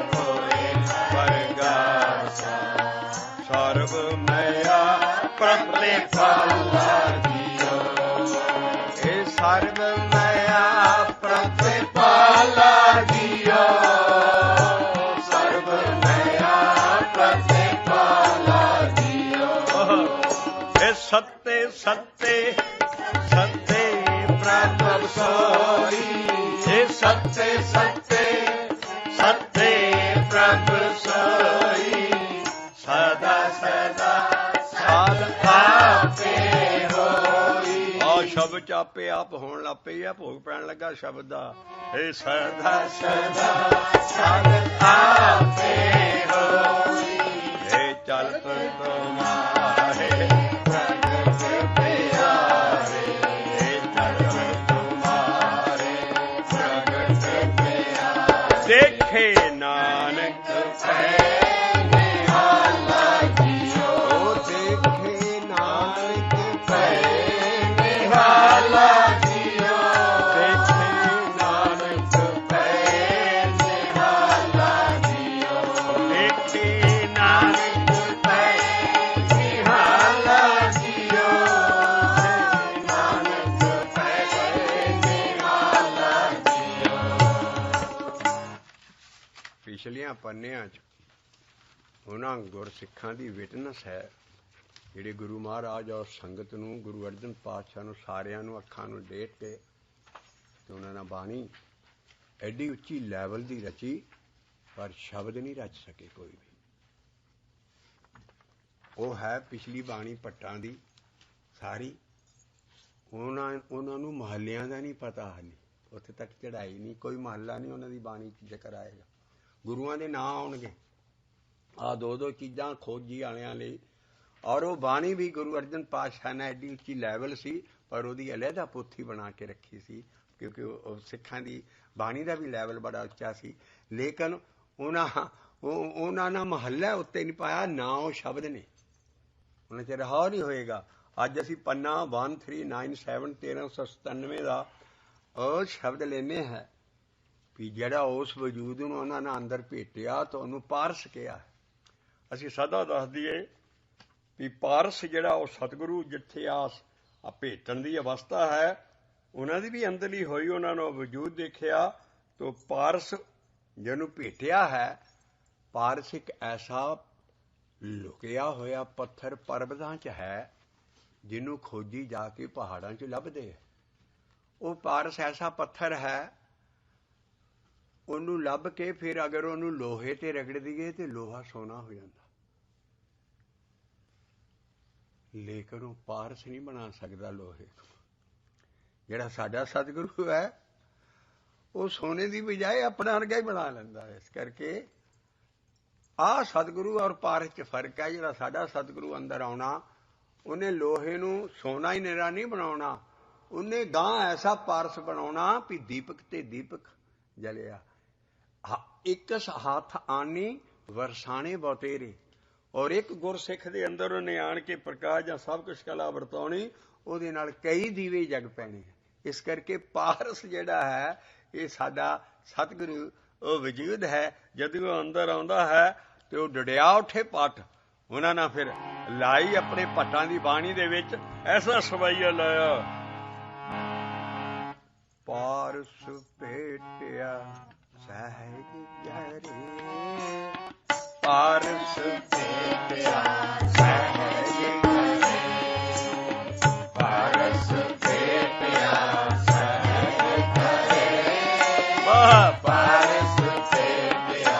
ਹੋਏ ਪਰਗਾਸਾ, ਸਰਬ ਮਾਇਆ ਪ੍ਰਤਪਾਲਾ ਜੀਓ। ਇਹ ਸਰਬ ਮਾਇਆ ਪ੍ਰਤਪਾਲਾ ਜੀਓ, ਸਰਬ ਮਾਇਆ ਪ੍ਰਤਪਾਲਾ ਜੀਓ। ਇਹ ਸੱਤੇ ਸੱਤੇ ਸੱਤੇ ਪ੍ਰਭ ਸੋਈ, ਇਹ ਸੱਤੇ ਸੱਤੇ ਸੱਤੇ ਪ੍ਰਭ ਸੋਈ, ਸਦਾ ਸਦਾ ਸਾਧ ਆਪੇ ਹੋਈ। ਆ ਸ਼ਬਦ ਚ ਆਪੇ ਆਪ ਹੋਣ ਲੱਗ ਪਈ ਆ, ਭੋਗ ਪੈਣ ਲੱਗਾ ਸ਼ਬਦ ਦਾ। ਇਹ ਸਦਾ ਸਦਾ ਸਾਧ ਆਪੇ ਹੋਈ, ਇਹ ਚੱਲ ਤੁਮਾਰੇ ਪ੍ਰਗਟ ਪਿਆਰੇ, ਇਹ ਚੱਲ ਤੁਮਾਰੇ ਪ੍ਰਗਟ ਪਿਆਰੇ। ਦੇਖੇ ਨਾਨਕ ਪੈ ਨਿਹਾਲਾ ਜੀਓ, ਦੇਖੇ ਨਾਨਕ ਪੈ ਨਿਹਾਲਾ ਜੀਓ, ਦੇਖੇ ਨਾਨਕ ਪੈ ਨਿਹਾਲਾ ਜੀਓ, ਦੇਖੇ ਨਾਨਕ ਪੈ ਨਿਹਾਲਾ ਜੀਓ, ਨਾਨਕ ਪੈ ਨਿਹਾਲਾ ਜੀਓ। ਪਿਛਲੀਆਂ ਪੰਨਿਆਂ 'ਚ ਉਹਨਾਂ ਗੁਰਸਿੱਖਾਂ ਦੀ ਵਿਟਨੈਸ ਹੈ ਜਿਹੜੇ ਗੁਰੂ ਮਹਾਰਾਜ ਔਰ ਸੰਗਤ ਨੂੰ, ਗੁਰੂ ਅਰਜਨ ਪਾਤਸ਼ਾਹ ਨੂੰ, ਸਾਰਿਆਂ ਨੂੰ ਅੱਖਾਂ ਨੂੰ ਡੇਟ ਕੇ ਤੇ ਉਹਨਾਂ ਨਾਲ ਬਾਣੀ ਐਡੀ ਉੱਚੀ ਲੈਵਲ ਦੀ ਰਚੀ, ਪਰ ਸ਼ਬਦ ਨਹੀਂ ਰਚ ਸਕੇ ਕੋਈ ਵੀ। ਉਹ ਹੈ ਪਿਛਲੀ ਬਾਣੀ ਭੱਟਾਂ ਦੀ ਸਾਰੀ। ਉਹਨਾਂ ਨੂੰ ਮਹੱਲਿਆਂ ਦਾ ਨਹੀਂ ਪਤਾ, ਹਾਲੇ ਉੱਥੇ ਤੱਕ ਚੜਾਈ ਨਹੀਂ, ਕੋਈ ਮਹੱਲਾ ਨਹੀਂ ਉਹਨਾਂ ਦੀ ਬਾਣੀ 'ਚ ਜ਼ਿਕਰ ਆਏਗਾ। ਗੁਰੂਆਂ ਦੇ ਨਾਂ ਆਉਣਗੇ, ਆਹ ਦੋ ਚੀਜ਼ਾਂ ਖੋਜੀ ਵਾਲਿਆਂ ਲਈ। ਔਰ ਉਹ ਬਾਣੀ ਵੀ ਗੁਰੂ ਅਰਜਨ ਪਾਤਸ਼ਾਹ ਨੇ ਐਡੀ ਉੱਚੀ ਲੈਵਲ ਸੀ, ਪਰ ਉਹਦੀ ਅਲੱਗਾ ਪੋਥੀ ਬਣਾ ਕੇ ਰੱਖੀ ਸੀ, ਕਿਉਂਕਿ ਉਹ ਸਿੱਖਾਂ ਦੀ ਬਾਣੀ ਦਾ ਵੀ ਲੈਵਲ ਬੜਾ ਉੱਚਾ ਸੀ। ਲੇਕਿਨ ਉਹਨਾਂ ਨੇ ਮਹੱਲਾ ਉੱਤੇ ਨਹੀਂ ਪਾਇਆ, ਨਾ ਉਹ ਸ਼ਬਦ ਨੇ, ਉਹਨਾਂ 'ਚ ਰਹਾ ਨਹੀਂ ਹੋਏਗਾ। ਅੱਜ ਅਸੀਂ ਪੰਨਾ 1397 1397 ਦਾ ਉਹ ਸ਼ਬਦ ਲੈਂਦੇ ਹਾਂ ਵੀ ਜਿਹੜਾ ਉਸ ਵਜੂਦ ਨੂੰ ਉਹਨਾਂ ਨੇ ਅੰਦਰ ਭੇਟਿਆ ਤਾਂ ਉਹਨੂੰ ਪਾਰਸ ਕਿਹਾ। ਅਸੀਂ ਸਦਾ ਦੱਸ ਦਈਏ ਵੀ ਪਾਰਸ ਜਿਹੜਾ ਉਹ ਸਤਿਗੁਰੂ ਜਿੱਥੇ ਆ ਭੇਟਣ ਦੀ ਅਵਸਥਾ ਹੈ, ਉਹਨਾਂ ਦੀ ਵੀ ਅੰਦਰਲੀ ਹੋਈ, ਉਹਨਾਂ ਨੂੰ ਵਜੂਦ ਦੇਖਿਆ ਤਾਂ ਪਾਰਸ ਜਿਹਨੂੰ ਭੇਟਿਆ ਹੈ। ਪਾਰਸ ਇੱਕ ਐਸਾ ਲੁਕਿਆ ਹੋਇਆ ਪੱਥਰ ਪਰਬਤਾਂ 'ਚ ਹੈ ਜਿਹਨੂੰ ਖੋਜੀ ਜਾ ਕੇ ਪਹਾੜਾਂ 'ਚ ਲੱਭਦੇ ਹੈ। ਉਹ ਪਾਰਸ ਐਸਾ ਪੱਥਰ ਹੈ, ਉਹਨੂੰ ਲੱਭ ਕੇ ਫਿਰ ਅਗਰ ਉਹਨੂੰ ਲੋਹੇ ਤੇ ਰਗੜ ਦਈਏ ਤੇ ਲੋਹਾ ਸੋਨਾ ਹੋ ਜਾਂਦਾ, ਲੇਕਿਨ ਉਹ ਪਾਰਸ ਨਹੀਂ ਬਣਾ ਸਕਦਾ ਲੋਹੇ। ਜਿਹੜਾ ਸਾਡਾ ਸਤਿਗੁਰੂ ਹੈ ਉਹ ਸੋਨੇ ਦੀ ਬਜਾਏ ਆਪਣਾ ਵਰਗਾ ਹੀ ਬਣਾ ਲੈਂਦਾ ਹੈ। ਇਸ ਕਰਕੇ ਆਹ ਸਤਿਗੁਰੂ ਔਰ ਪਾਰਸ 'ਚ ਫਰਕ ਹੈ। ਜਿਹੜਾ ਸਾਡਾ ਸਤਿਗੁਰੂ ਅੰਦਰ ਆਉਣਾ, ਉਹਨੇ ਲੋਹੇ ਨੂੰ ਸੋਨਾ ਹੀ ਨਿਰਾ ਨਹੀਂ ਬਣਾਉਣਾ, ਉਹਨੇ ਗਾਂ ਐਸਾ ਪਾਰਸ ਬਣਾਉਣਾ ਵੀ ਦੀਪਕ ਤੇ ਦੀਪਕ ਜਲਿਆ। ਇੱਕ ਹੱਥ ਆਨੀ ਵਰਸਾਣੇ ਬਹੁਤੇਰੇ। ਔਰ ਇੱਕ ਗੁਰਸਿੱਖ ਦੇ ਅੰਦਰ ਉਹਨੇ ਆਣ ਕੇ ਪ੍ਰਕਾਸ਼ ਜਾਂ ਸਭ ਕੁਛ ਕਲਾ ਵਰਤਾਉਣੀ, ਉਹਦੇ ਨਾਲ ਕਈ ਦੀਵੇ ਜਗ ਪੈਣੇ। ਇਸ ਕਰਕੇ ਪਾਰਸ ਜਿਹੜਾ ਹੈ ਇਹ ਸਾਡਾ ਸਤਿਗੁਰੂ ਉਹ ਵਜੂਦ ਹੈ। ਜਦੋਂ ਉਹ ਅੰਦਰ ਆਉਂਦਾ ਹੈ ਤੇ ਉਹ ਡੜਿਆ ਉੱਠੇ ਪੱਟ। ਉਹਨਾਂ ਨਾਲ ਫਿਰ ਲਾਈ ਆਪਣੇ ਭੱਟਾਂ ਦੀ ਬਾਣੀ ਦੇ ਵਿੱਚ ਐਸਾ ਸਵਈਆ ਲਾਇਆ, ਪਾਰਸ ਭੇਟਿਆ ਸਹਿਜ ਕਰੇ, ਪਾਰਸ ਭੇਟਿਆ ਸਹਿਜ ਕਰੇ, ਪਾਰਸ ਭੇਟਿਆ ਸਹਿਜ ਕਰੇ, ਪਾਰਸ ਭੇਟਿਆ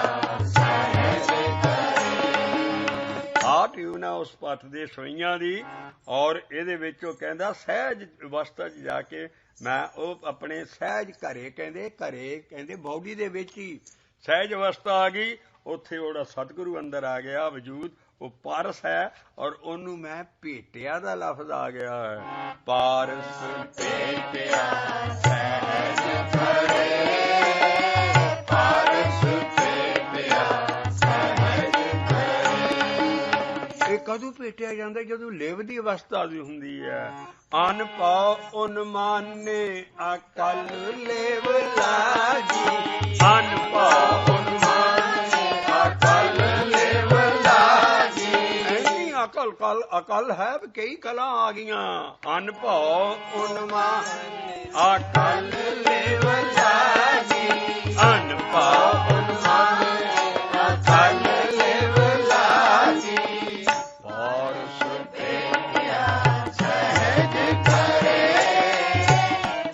ਸਹਿਜ ਕਰੇ। ਆ ਟਿਊਨ ਆ ਉਸ ਪੱਟ ਦੇ ਸਵਈਆਂ ਦੀ। ਔਰ ਇਹਦੇ ਵਿੱਚ ਉਹ ਕਹਿੰਦਾ ਸਹਿਜ ਅਵਸਥਾ 'ਚ ਜਾ ਕੇ ਮੈਂ ਉਹ ਆਪਣੇ ਸਹਿਜ ਘਰੇ, ਘਰੇ ਕਹਿੰਦੇ ਬੌਡੀ ਦੇ ਵਿੱਚ ਹੀ ਸਹਿਜ ਅਵਸਥਾ ਆ ਗਈ। ਉੱਥੇ ਉਹਦਾ ਸਤਿਗੁਰੂ ਅੰਦਰ ਆ ਗਿਆ ਵਜੂਦ, ਉਹ ਪਾਰਸ ਹੈ। ਔਰ ਉਹਨੂੰ ਮੈਂ ਭੇਟਿਆ ਦਾ ਲਫ਼ਜ਼ ਆ ਗਿਆ ਹੈ, ਪਾਰਸ ਭੇਟਿਆ ਸਹਿਜ ਘਰੇ, ਪਾਰਸ ਭੇਟਿਆ ਸਹਿਜ ਘਰੇ। ਇਹ ਕਦੋਂ ਭੇਟਿਆ ਜਾਂਦਾ? ਜਦੋਂ ਲਿਵ ਦੀ ਅਵਸਥਾ ਦੀ ਹੁੰਦੀ ਹੈ। ਅਨ ਪਾਉ ਉਨ ਮਾਨੇ ਅਕਲ ਲੇਵ ਲਾਗੀ, ਅਨ ਪਾਉ ਉਨ ਮਾਨੇ ਅਕਲ ਲੇਵ ਲਾਗੀ। ਇੰਨੀ ਅਕਲ ਹੈ ਵੀ ਕਈ ਕਲਾਂ ਆ ਗਈਆਂ। ਅਨ ਪਾਉ ਉਨ ਮਾਨੇ ਅਕਲ ਲੇਵ ਲਾਗੀ, ਅਨ ਪਾਉ ਉਨ ਮਾਨੇ ਅਕਲ ਲੇਵ ਲਾਗੀ। ਪਾਰਸ ਭੇਟਿਆ ਸਹਿਜ ਕਰੇ,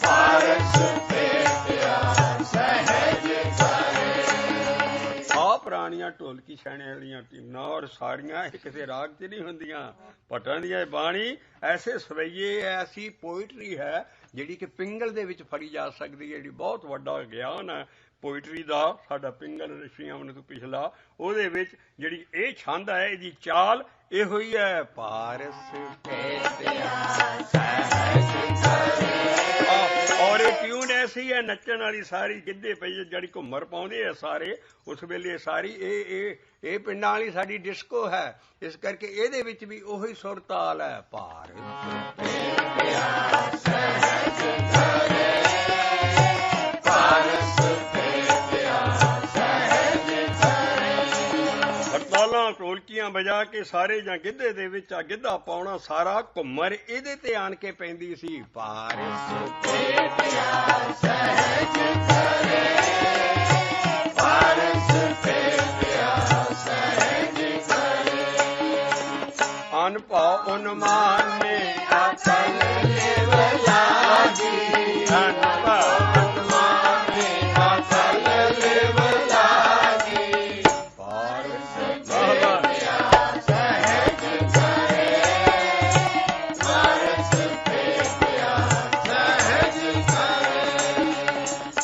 ਪਾਰਸ ਭੇਟਿਆ ਸਹਿਜ ਕਰੇ। ਆ ਪੁਰਾਣੀਆਂ ਢੋਲਕੀ ਛਾਣੇ ਵਾਲੀਆਂ ਟੀਮਾਂ ਔਰ ਸਾਰੀਆਂ ਕਿਸੇ ਰਾਗ 'ਚ ਨਹੀਂ ਹੁੰਦੀਆਂ। ਭੱਟਾਂ ਦੀਆਂ ਬਾਣੀ ਐਸੇ ਸਵਈਏ, ਐਸੀ ਪੋਇਟਰੀ ਹੈ ਜਿਹੜੀ ਕਿ ਪਿੰਗਲ ਦੇ ਵਿੱਚ ਫੜੀ ਜਾ ਸਕਦੀ ਹੈ। ਜਿਹੜੀ ਬਹੁਤ ਵੱਡਾ ਗਿਆਨ ਹੈ ਪੋਇਟਰੀ ਦਾ ਸਾਡਾ ਪਿੰਗਲ ਰਿਸ਼ੀਆਂ ਤੋਂ ਪਿਛਲਾ, ਉਹਦੇ ਵਿੱਚ ਜਿਹੜੀ ਇਹ ਛੰਦ ਹੈ, ਇਹਦੀ ਚਾਲ ਇਹੋ ਹੀ ਹੈ, ਪਾਰਸ ਭੇਟਿਆ ਸਹਿਜ ਕਰੇ। ਔਰ ਇਹ ਟਿਊਨ ਐਸੀ ਹੈ ਨੱਚਣ ਵਾਲੀ, ਸਾਰੀ ਗਿੱਧੇ ਪਈ ਜਿਹੜੀ ਘੁੰਮਰ ਪਾਉਂਦੇ ਆ ਸਾਰੇ ਉਸ ਵੇਲੇ, ਸਾਰੀ ਇਹ ਪਿੰਡਾਂ ਵਾਲੀ ਸਾਡੀ ਡਿਸਕੋ ਹੈ। ਇਸ ਕਰਕੇ ਇਹਦੇ ਵਿੱਚ ਵੀ ਉਹੀ ਸੁਰ ਤਾਲ ਹੈ, ਪਾਰਸ ਭੇਟਿਆ ਸਹਿਜ ਕਰੇ, ਪਾਰਸ ਭੇਟਿਆ ਸਹਿਜ ਕਰੇ। ਹੜਤਾਲਾਂ ਢੋਲਕੀਆਂ ਵਜਾ ਕੇ ਸਾਰੇ ਜਾਂ ਗਿੱਧੇ ਦੇ ਵਿੱਚ ਆ ਗਿੱਧਾ ਪਾਉਣਾ, ਸਾਰਾ ਘੁੰਮਰ ਇਹਦੇ ਤੇ ਆਣ ਕੇ ਪੈਂਦੀ ਸੀ, ਪਾਰਸ ਭੇਟਿਆ ਸਹਿਜ ਕਰੇ, ਪਾਰਸ ਭੇਟਿਆ ਸਹਿਜ ਕਰੇ। ਅਨ ਪਾਉ ਉਨ ਮਾਨੇ ਅਕਲ ਲੇਵ ਲਾਗੀ, ਅਨ ਪਾਉ ਉਨ ਮਾਨੇ ਅਕਲ ਲੇਵ ਲਾਗੀ। ਪਾਰਸ ਭੇਟਿਆ ਸਹਿਜ ਕਰੇ, ਪਾਰਸ ਭੇਟਿਆ ਸਹਿਜ ਕਰੇ।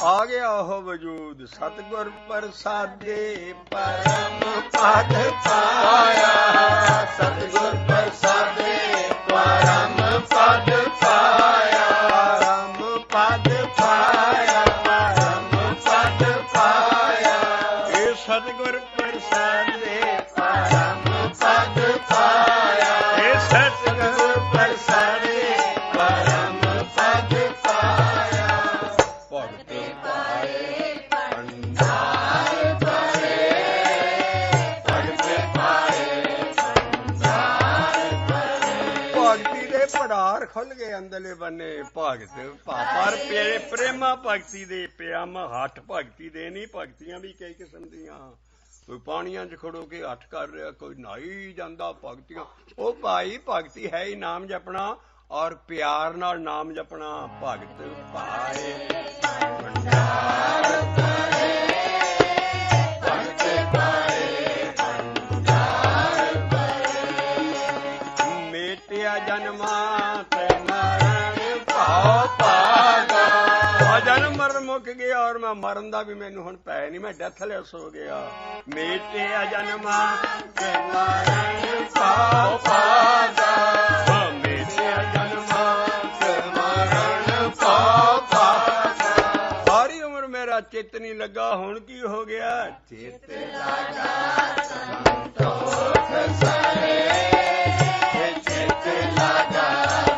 ਆ ਗਿਆ ਉਹ ਵਜੂਦ ਸਤਿਗੁਰ ਪ੍ਰਸਾਦੇ ਪਰਮ ਪਦ ਪਾਇਆ, ਸਤਿਗੁਰ ਪ੍ਰਸਾਦੇ ਪਰਮ ਪਦ ਪਾਇਆ, ਪਰਮ ਪਦ ਪਾਇਆ, ਪਰਮ ਪਦ ਪਾਇਆ। ਇਹ ਸਤਿਗੁਰ ਪ੍ਰਸਾਦੇ ਪਰਮ ਪਦ ਪਾਇਆ, ਇਹ ਸਤਿਗੁਰ ਪ੍ਰਸਾਦੇ ਪਰਮ ਪਦ ਪਾਇਆ। ਭਗਤ ਪਾਏ ਭੰਡਾਰ ਭਰੇ, ਭਗਤ ਪਾਏ ਭੰਡਾਰ ਭਰੇ। ਭਗਤੀ ਦੇ ਭੰਡਾਰ ਖੁੱਲ ਗਏ ਅੰਦਰਲੇ ਬੰਨੇ। ਭਗਤ ਪਰ ਪ੍ਰੇਮਾ ਭਗਤੀ ਦੇ ਪਿਆਮ ਹੱਠ ਭਗਤੀ ਦੇ ਨਹੀਂ। ਭਗਤੀਆਂ ਵੀ ਕਈ ਕਿਸਮ ਦੀਆਂ, ਕੋਈ ਪਾਣੀਆਂ 'ਚ ਖੜੋ ਕੇ ਹੱਠ ਕਰ ਰਿਹਾ, ਕੋਈ ਨਹਾਈ ਜਾਂਦਾ। ਭਗਤੀਆਂ ਉਹ ਭਾਈ ਭਗਤੀ ਹੈ ਹੀ ਨਾਮ ਜਪਣਾ ਔਰ ਪਿਆਰ ਨਾਲ ਨਾਮ ਜਪਣਾ। ਭਗਤ ਪਾਏ ਭੰਡਾਰ ਭਰੇ, ਭਗਤ ਪਾਏ ਭੰਡਾਰ ਭਰੇ। ਮੇਟਿਆ ਜਨਮਾਂ ਤੇ ਮਰਨ ਭਾਉ ਭਾਗਾ। ਆ ਜਨਮ ਮਰਨ ਮੁੱਕ ਗਿਆ ਔਰ ਮੈਂ ਮਰਨ ਦਾ ਵੀ ਮੈਨੂੰ ਹੁਣ ਪੈ ਨਹੀਂ, ਮੈਂ ਡੈਥਲੈਸ ਹੋ ਗਿਆ। ਮੇਟਿਆ ਜਨਮਾਂ ਤੇ ਮਰਨ ਭਾਉ ਭਾਗਾ, ਮੇਟਿਆ ਜਨਮਾਂ ਤੇ ਮਰਨ ਭਾਉ ਭਾਗਾ। ਸਾਰੀ ਉਮਰ ਮੇਰਾ ਚਿੱਤ ਨਹੀਂ ਲੱਗਾ, ਹੁਣ ਕੀ ਹੋ ਗਿਆ? ਚਿੱਤ ਲੱਗਾ ਸੰਤੋਖ ਸਰੇ, ਚਿੱਤ ਲੱਗਾ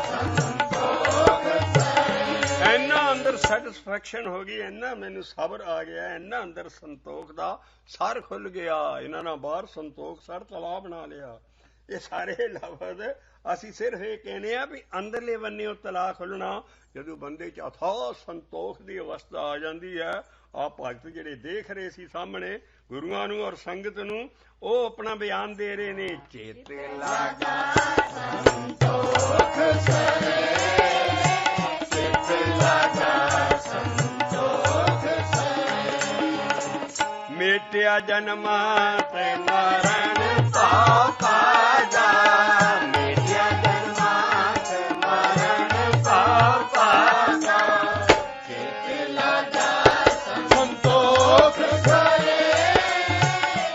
ਸੰਤੋਖ ਸਰੇ। ਇੰਨਾ ਅੰਦਰ ਸੈਟਿਸਫੈਕਸ਼ਨ ਹੋ ਗਈ, ਇੰਨਾ ਮੈਨੂੰ ਸਬਰ ਆ ਗਿਆ, ਇੰਨਾ ਅੰਦਰ ਸੰਤੋਖ ਦਾ ਸਰ ਖੁੱਲ ਗਿਆ। ਇਹਨਾਂ ਨਾਲ ਬਾਹਰ ਸੰਤੋਖ ਸਰ ਤਲਾ ਬਣਾ ਲਿਆ। ਇਹ ਸਾਰੇ ਲਫ਼ਜ਼ ਅਸੀਂ ਸਿਰਫ ਇਹ ਕਹਿੰਦੇ ਆ ਵੀ ਅੰਦਰਲੇ ਬੰਨਿਓ ਤਲਾ ਖੁੱਲਣਾ। ਜਦੋਂ ਬੰਦੇ 'ਚ ਅਥਾਹ ਸੰਤੋਖ ਦੀ ਅਵਸਥਾ ਆ ਜਾਂਦੀ ਹੈ, ਆਹ ਭਗਤ ਜਿਹੜੇ ਦੇਖ ਰਹੇ ਸੀ ਸਾਹਮਣੇ ਗੁਰੂਆਂ ਨੂੰ ਔਰ ਸੰਗਤ ਨੂੰ, ਉਹ ਆਪਣਾ ਬਿਆਨ ਦੇ ਰਹੇ ਨੇ। ਚਿੱਤ ਲੱਗਾ ਸੰਤੋਖ ਸਰੇ, ਚਿੱਤ ਲੱਗਾ ਸੰਤੋਖ ਸਰੇ। ਮੇਟਿਆ ਜਨਮਾਂ ਤੇ ਮਰਨ ਪਾਪਾ ਦਾ, ਮੇਟਿਆ ਜਨਮਾਂ ਤੇ ਮਰਨ ਪਾਪਾ ਦਾ, ਚਿੱਤ ਲੱਗਾ ਸੰਤੋਖ ਸਰੇ,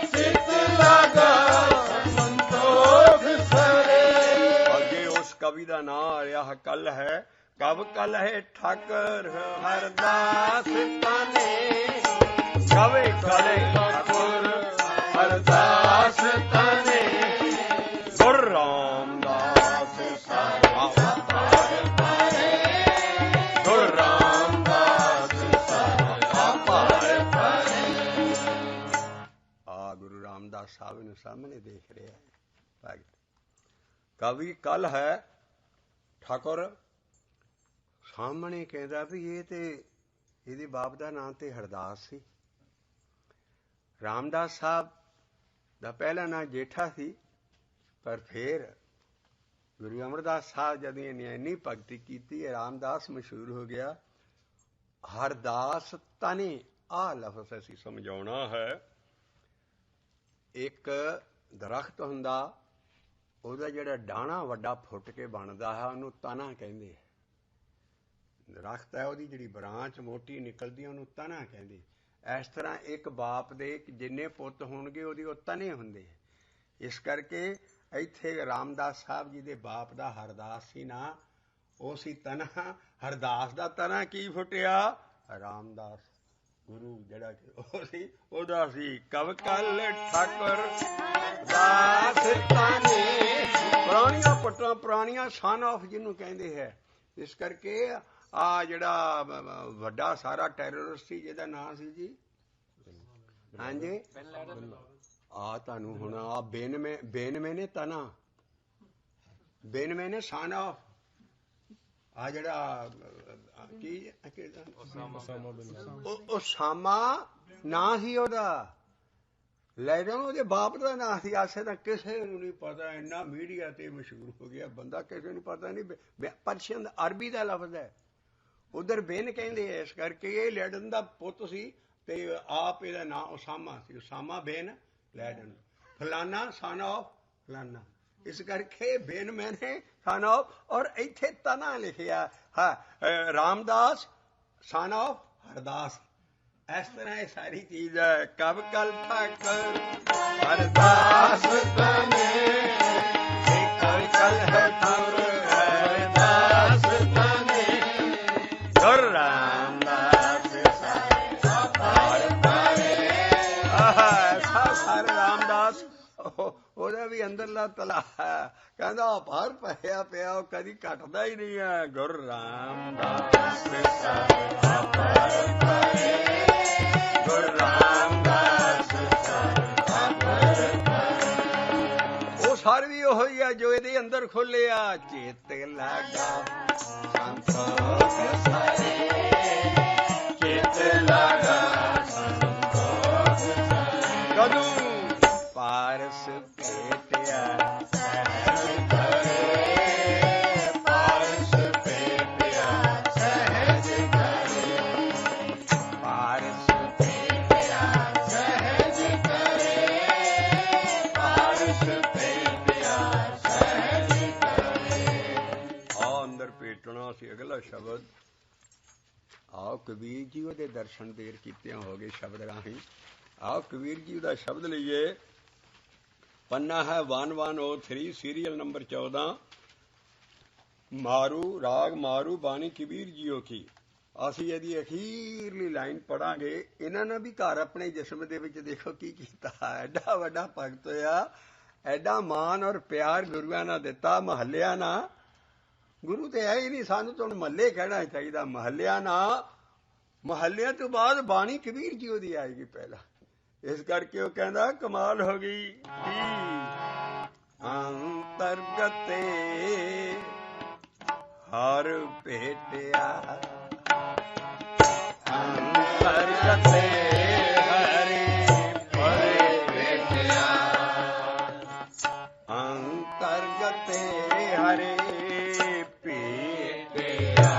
ਚਿੱਤ ਲੱਗਾ ਸੰਤੋਖ ਸਰੇ। ਅੱਗੇ ਉਸ ਕਵੀ ਦਾ ਨਾਂ ਆ ਰਿਹਾ ਕਲ ਹੈ। ਕਵ ਕਲ ਹੈ ਠਾਕਰ ਹਰਦਾਸ ਤਨੇ, ਕਵੇ ਕਲੇ ਠਾਕੁਰ ਹਰਦਾਸ ਤਨੇ, ਗੁਰ ਰਾਮਦਾਸ ਸਾਰਾ ਪਾਰ ਪਰੇ, ਗੁਰ ਰਾਮਦਾਸ ਸਾਰਾ ਪਾਰ ਪਰੇ। ਆ ਗੁਰੂ ਰਾਮਦਾਸ ਸਾਹਿਬ ਨੂੰ ਸਾਹਮਣੇ ਦੇਖ ਰਿਹਾ ਹੈ ਭਗਤ। ਕਵੀ ਕਲ ਹੈ ਠਾਕੁਰ ਸਾਹਮਣੇ ਕਹਿੰਦਾ ਵੀ ਇਹ ਤੇ ਇਹਦੇ ਬਾਪ ਦਾ ਨਾਂ ਤੇ ਹਰਦਾਸ ਸੀ। ਰਾਮਦਾਸ ਸਾਹਿਬ ਦਾ ਪਹਿਲਾ ਨਾਂ ਜੇਠਾ ਸੀ, ਪਰ ਫਿਰ ਗੁਰੂ ਅਮਰਦਾਸ ਸਾਹਿਬ ਜਦ ਇਹਨੇ ਇੰਨੀ ਭਗਤੀ ਕੀਤੀ, ਰਾਮਦਾਸ ਮਸ਼ਹੂਰ ਹੋ ਗਿਆ। ਹਰਦਾਸ ਤਨੇ ਆਹ ਲਫ਼ਜ਼ ਅਸੀਂ ਸਮਝਾਉਣਾ ਹੈ। ਇੱਕ ਦਰਖਤ ਹੁੰਦਾ, ਉਹਦਾ ਜਿਹੜਾ ਡਾਣਾ ਵੱਡਾ ਫੁੱਟ ਕੇ ਬਣਦਾ ਹੈ, ਉਹਨੂੰ ਤਨਾ ਕਹਿੰਦੇ ਆ। ਦਰਖਤ ਹੈ, ਉਹਦੀ ਜਿਹੜੀ ਬ੍ਰਾਂਚ ਮੋਟੀ ਨਿਕਲਦੀ ਹੈ, ਉਹਨੂੰ ਤਨਾ ਕਹਿੰਦੇ। ਇਸ ਤਰ੍ਹਾਂ ਇੱਕ ਬਾਪ ਦੇ ਜਿੰਨੇ ਪੁੱਤ ਹੋਣਗੇ ਉਹਦੀ ਉਹ ਤਨੇ ਹੁੰਦੇ। ਇਸ ਕਰਕੇ ਇੱਥੇ ਰਾਮਦਾਸ ਸਾਹਿਬ ਜੀ ਦੇ ਬਾਪ ਦਾ ਹਰਦਾਸ ਸੀ ਨਾ, ਉਹ ਸੀ ਤਨਾ। ਹਰਦਾਸ ਦਾ ਤਨਾ ਕੀ ਫੁੱਟਿਆ? ਰਾਮਦਾਸ ਗੁਰੂ ਜਿਹੜਾ ਉਹ ਸੀ, ਉਹਦਾ ਸੀ ਕਵ ਕਲ ਠਾਕੁਰ ਦਾਸ ਤਨੇ। ਪੁਰਾਣੀਆਂ ਪੱਟਾਂ, ਪੁਰਾਣੀਆਂ ਸਨ ਆਫ ਜਿਹਨੂੰ ਕਹਿੰਦੇ ਹੈ। ਇਸ ਕਰਕੇ ਆ ਜਿਹੜਾ ਵੱਡਾ ਸਾਰਾ ਟੈਰਰਿਸਟ ਸੀ ਜਿਹਦਾ ਨਾਂ ਸੀ ਜੀ, ਹਾਂਜੀ ਆ ਤੁਹਾਨੂੰ ਹੁਣ ਆ ਬੇਨਮੇ ਨੇ ਤਨਾ, ਬੇਨਮੇ ਨੇ ਸਨ ਆਫ ਆ ਜਿਹੜਾ ਕੀ ਉਸਾਮਾ ਨਾਂ ਸੀ ਉਹਦਾ, ਲੈਦਨ ਉਹਦੇ ਬਾਪ ਦਾ ਨਾਂ ਸੀ। ਆਸੇ ਤਾਂ ਕਿਸੇ ਨੂੰ ਨਹੀਂ ਪਤਾ, ਇੰਨਾ ਮੀਡੀਆ ਤੇ ਮਸ਼ਹੂਰ ਹੋ ਗਿਆ ਬੰਦਾ, ਕਿਸੇ ਨੂੰ ਪਤਾ ਨਹੀਂ। ਪਰਸ਼ੀਅਨ ਅਰਬੀ ਦਾ ਲਫ਼ਜ਼ ਹੈ, ਉਧਰ ਬੇਨ ਕਹਿੰਦੇ ਆ। ਇਸ ਕਰਕੇ ਇਹ ਲੈਡਨ ਦਾ ਪੁੱਤ ਸੀ ਤੇ ਆਪ ਇਹਦਾ ਨਾਂ ਉਸਾਮਾ ਸੀ। ਉਸਾਮਾ ਬੇਨ ਲੈਡਨ, ਫਲਾਨਾ ਸਨ ਆਫ ਫਲਾਨਾ। ਇਸ ਕਰਕੇ ਬੇਨ ਮੈਨੇ ਸਨ ਆਫ, ਔਰ ਇੱਥੇ ਤਨਾ ਲਿਖਿਆ ਹਾਂ ਰਾਮਦਾਸ ਸਨ ਆਫ ਹਰਦਾਸ। ਇਸ ਤਰ੍ਹਾਂ ਇਹ ਸਾਰੀ ਚੀਜ਼ ਹੈ। ਕਬ ਕਲ ਠਾਕੁਰ ਹਰਦਾਸ ਤਨੇ, ਕਬ ਕਲ ਹੈ ਠਾਕੁਰ ਹਰਦਾਸ ਤਨੇ, ਗੁਰ ਰਾਮਦਾਸ ਸਾਰਾ ਪਾਰ ਪਰੇ। ਸਾਰੇ ਰਾਮਦਾਸ ਉਹਦਾ ਵੀ ਅੰਦਰਲਾ ਤਲਾ ਹੈ, ਕਹਿੰਦਾ ਪਾਰ ਪਿਆ ਪਿਆ, ਉਹ ਕਦੀ ਘਟਦਾ ਹੀ ਨਹੀਂ ਹੈ। ਗੁਰ ਰਾਮਦਾਸ ਸਾਰਾ ਪਾਰ ਪਰੇ, ਗੁਰ ਰਾਮਦਾਸ ਸਾਰਾ ਪਾਰ ਪਰੇ। ਉਹ ਸਾਰੇ ਵੀ ਉਹੋ ਹੀ ਆ ਜੋ ਇਹਦੇ ਅੰਦਰ ਖੋਲਿਆ। ਚਿੱਤ ਲੱਗਾ ਸੰਤੋਖ ਸਰੇ, ਚਿੱਤ ਲੱਗਾ ਸੰਤੋਖ ਸਰੇ। ਕਦੋਂ ਪਾਰਸ ਭੇਟਿਆ ਸਹਿਜ ਕਰੇ, ਪਾਰਸ ਭੇਟਿਆ ਸਹਿਜ ਕਰੇ, ਪਾਰਸ ਭੇਟਿਆ ਸਹਿਜ ਕਰੇ, ਪਾਰਸ ਭੇਟਿਆ ਸਹਿਜ ਕਰੇ। ਆ ਅੰਦਰ ਭੇਟਣਾ ਸੀ ਅਗਲਾ ਸ਼ਬਦ। ਆਓ ਕਬੀਰ ਜੀ ਉਹਦੇ ਦਰਸ਼ਨ ਦੇਰ ਕੀਤਿਆਂ ਹੋ ਗਏ ਸ਼ਬਦ ਰਾਹੀਂ। ਆਓ ਕਬੀਰ ਜੀ ਦਾ ਸ਼ਬਦ ਲਈਏ। ਪੰਨਾ ਹੈ 1103 ਸੀਰੀਅਲ ਨੰਬਰ 14। ਮਾਰੂ ਰਾਗ ਮਾਰੂ ਬਾਣੀ ਕਬੀਰ ਜੀਓ ਕੀ। ਅਸੀਂ ਇਹਦੀ ਅਖੀਰਲੀ ਲਾਈਨ ਪੜਾਂਗੇ। ਇਹਨਾਂ ਨੇ ਵੀ ਘਰ ਆਪਣੇ ਜਿਸਮ ਦੇ ਵਿੱਚ ਦੇਖੋ ਕੀ ਕੀਤਾ, ਐਡਾ ਵੱਡਾ ਭਗਤ ਹੋਇਆ, ਐਡਾ ਮਾਨ ਔਰ ਪਿਆਰ ਗੁਰੂਆਂ ਨਾਲ ਦਿੱਤਾ, ਮਹੱਲਿਆਂ ਨਾਲ। ਗੁਰੂ ਤੇ ਹੈ ਹੀ ਨਹੀਂ, ਸਾਨੂੰ ਤਾਂ ਹੁਣ ਮਹੱਲੇ ਕਹਿਣਾ ਚਾਹੀਦਾ, ਮਹੱਲਿਆਂ ਨਾਲ। ਮਹੱਲਿਆਂ ਤੋਂ ਬਾਅਦ ਬਾਣੀ ਕਬੀਰ ਜੀ ਉਹਦੀ ਆਏਗੀ ਪਹਿਲਾਂ। ਇਸ ਕਰਕੇ ਉਹ ਕਹਿੰਦਾ ਕਮਾਲ ਹੋ ਗਈ ਕੀ ਅੰਤਰਗਤੇ ਹਰ ਭੇਟਿਆ, ਅੰਤਰਗਤੇ ਹਰੇ ਪਰੇ ਭੇਟਿਆ, ਅੰਤਰਗਤੇ ਹਰੇ ਭੇਟਿਆ।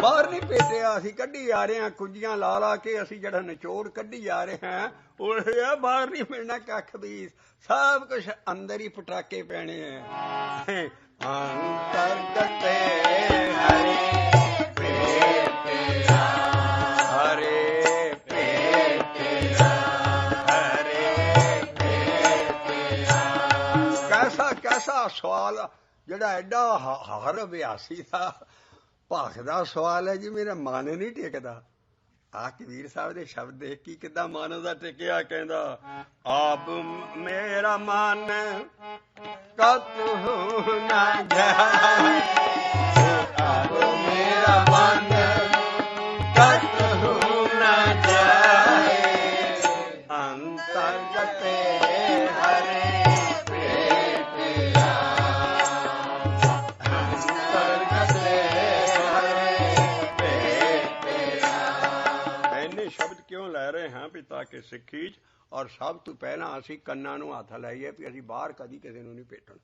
ਬਾਹਰ ਨਹੀਂ ਭੇਟਿਆ, ਅਸੀਂ ਕੱਢੀ ਆ ਰਹੇ ਹਾਂ ਕੁੰਜੀਆਂ ਲਾ ਲਾ ਕੇ, ਅਸੀਂ ਜਿਹੜਾ ਨਿਚੋੜ ਕੱਢੀ ਜਾ ਰਹੇ ਹਾਂ ਉਹ ਇਹ ਬਾਹਰ ਨਹੀਂ ਮਿਲਣਾ ਕੱਖ ਵੀ, ਸਭ ਕੁਛ ਅੰਦਰ ਹੀ ਪਟਾਕੇ ਪੈਣੇ ਹੈ। ਅੰਤਰਗਤੇ ਹਰੇ ਭੇਟਿਆ, ਹਰੇ ਭੇਟਿਆ, ਹਰੇ ਭੇਟਿਆ। ਕੈਸਾ ਸਵਾਲ, ਜਿਹੜਾ ਐਡਾ ਹਰ ਅਭਿਆਸੀ ਦਾ ਭਾਖ ਦਾ ਸਵਾਲ ਹੈ ਜੀ, ਮੇਰਾ ਮਨ ਨਹੀਂ ਟਿਕਦਾ। ਆ ਕਬੀਰ ਸਾਹਿਬ ਦੇ ਸ਼ਬਦ ਦੇਖ ਕੀ ਕਿੱਦਾਂ ਮਨ ਉਹਦਾ ਟਿਕਿਆ। ਕਹਿੰਦਾ ਆਪ ਮੇਰਾ ਮਨ ਕਤਹੁ ਨਾ ਜਾਏ, ਆਪ ਮੇਰਾ ਮਨ ਕਤਹੁ ਨਾ ਜਾਏ, ਅੰਤਰਗਤੇ ਹਰੇ ਭੇਟਿਆ, ਅੰਤਰਗਤੇ ਹਰੇ ਭੇਟਿਆ। ਇੰਨੇ ਸ਼ਬਦ ਕਿਉਂ ਲੈ ਰਹੇ ਹਾਂ ਵੀ ਤਾਂ ਕਿ ਸਿੱਖੀ 'ਚ, ਔਰ ਸਭ ਤੋਂ ਪਹਿਲਾਂ ਅਸੀਂ ਕੰਨਾਂ ਨੂੰ ਹੱਥ ਲਾਈਏ ਵੀ ਅਸੀਂ ਬਾਹਰ ਕਦੀ ਕਿਸੇ ਨੂੰ ਨਹੀਂ ਭੇਟਣਾ।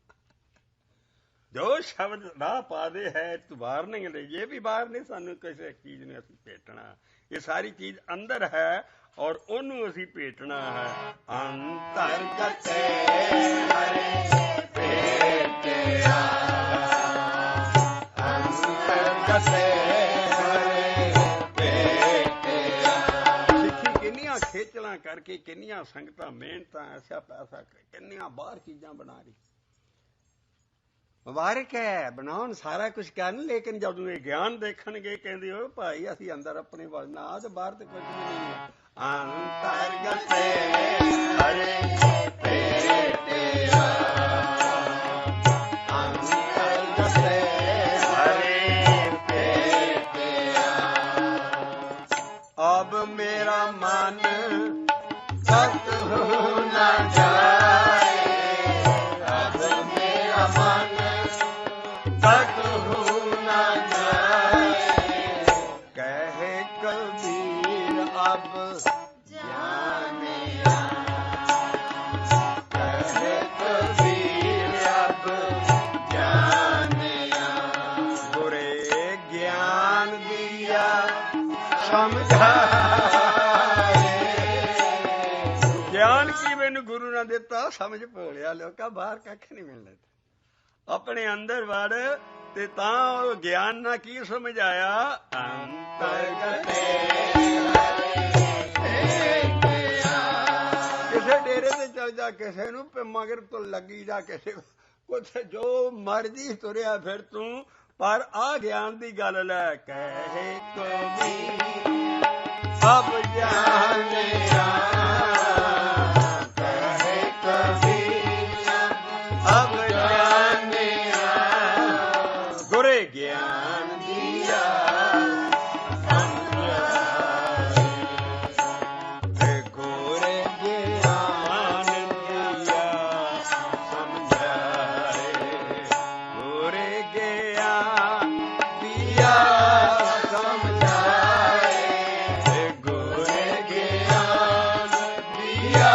ਜੋ ਸ਼ਬਦ ਰਾਹ ਪਾਦੇ ਹੈ ਤੂੰ ਬਾਹਰ ਨਹੀਂ ਲਈਏ ਵੀ ਬਾਹਰ ਨਹੀਂ ਸਾਨੂੰ ਕਿਸੇ ਚੀਜ਼ ਨੂੰ ਅਸੀਂ ਭੇਟਣਾ। ਇਹ ਸਾਰੀ ਚੀਜ਼ ਅੰਦਰ ਹੈ ਔਰ ਉਹਨੂੰ ਅਸੀਂ ਭੇਟਣਾ ਹੈ। ਅੰਤਰਗਤੇ ਹਰੇ ਭੇਟਿਆ, ਅੰਤਰਗਤੇ ਖੇਚਲਾਂ ਕਰਕੇ ਕਿੰਨੀਆਂ ਸੰਗਤਾਂ ਮਿਹਨਤਾਂ ਐਸਾ ਪੈਸਾ ਕਿੰਨੀਆਂ ਬਾਹਰ ਚੀਜ਼ਾਂ ਬਣਾ ਰਹੀ। ਮੁਬਾਰਕ ਹੈ, ਬਣਾਉਣ ਸਾਰਾ ਕੁਝ ਕਰਨ, ਲੇਕਿਨ ਜਦੋਂ ਇਹ ਗਿਆਨ ਦੇਖਣਗੇ ਕਹਿੰਦੇ ਹੋ ਭਾਈ ਅਸੀਂ ਅੰਦਰ ਆਪਣੇ ਵੜਨਾ ਤੇ ਬਾਹਰ ਤੇ ਕੁਝ ਵੀ ਨਹੀਂ ਹੈ। ਅੰਤਰਗਤੇ ਹਰੇ ਭੇਟਿਆ, ਅੰਤਰਗਤੇ ਹਰੇ ਭੇਟਿਆ। ਅਬ ਮੇਰਾ ਮਨ ਕਤਹੁ ਨਾ ਜਾਏ, ਅਬ ਮੇਰਾ ਮਨ ਕਤਹੁ ਨਾ ਜਾਏ, ਕਹੇ ਕਬੀਰ ਅਬ ਜਾਨਿਆ, ਕਹੇ ਕਬੀਰ ਅਬ ਜਾਨਿਆ, ਗੁਰੇ ਗਿਆਨ ਦਿਆ ਸਮਝਾਏ। ਗਿਆਨ ਕੀ ਮੈਨੂੰ ਗੁਰੂ ਨੇ ਦਿੱਤਾ, ਸਮਝ ਭੋਲਿਆ ਲੋਕਾਂ, ਬਾਹਰ ਕੱਖ ਨਹੀਂ ਮਿਲਣਾ। ਆਪਣੇ ਅੰਦਰ ਵੜ ਤੇ ਤਾਂ ਉਹ ਗਿਆਨ ਨਾਲ ਕੀ ਸਮਝ ਆਇਆ। ਅੰਤਰਗਤੇ ਕਿਸੇ ਡੇਰੇ ਤੇ ਚਲ ਜਾ, ਕਿਸੇ ਨੂੰ ਮਗਰ ਤੋਂ ਲੱਗੀ ਜਾ, ਕਿਸੇ ਕੁਛ ਜੋ ਮਰਜ਼ੀ ਤੁਰਿਆ ਫਿਰ ਤੂੰ, ਪਰ ਆ ਗਿਆਨ ਦੀ ਗੱਲ ਲੈ। ਕਹੇ ਕਬੀਰ ਅਬ ਜਾਨਿਆ, ਕਹੇ ਕਬੀਰ ਅਬ ਜਾਨਿਆ, ਗੁਰੇ ਗਿਆਨ ਦਿਆ ਸਮਝਾਏ, ਗੁਰੇ ਗਿਆਨ ਦਿਆ ਸਮਝਾਏ, ਗੁਰੇ ਗਿਆਨ ਦਿਆ ਸਮਝਾਏ, ਗੁਰੇ ਗਿਆਨ ਦਿਆ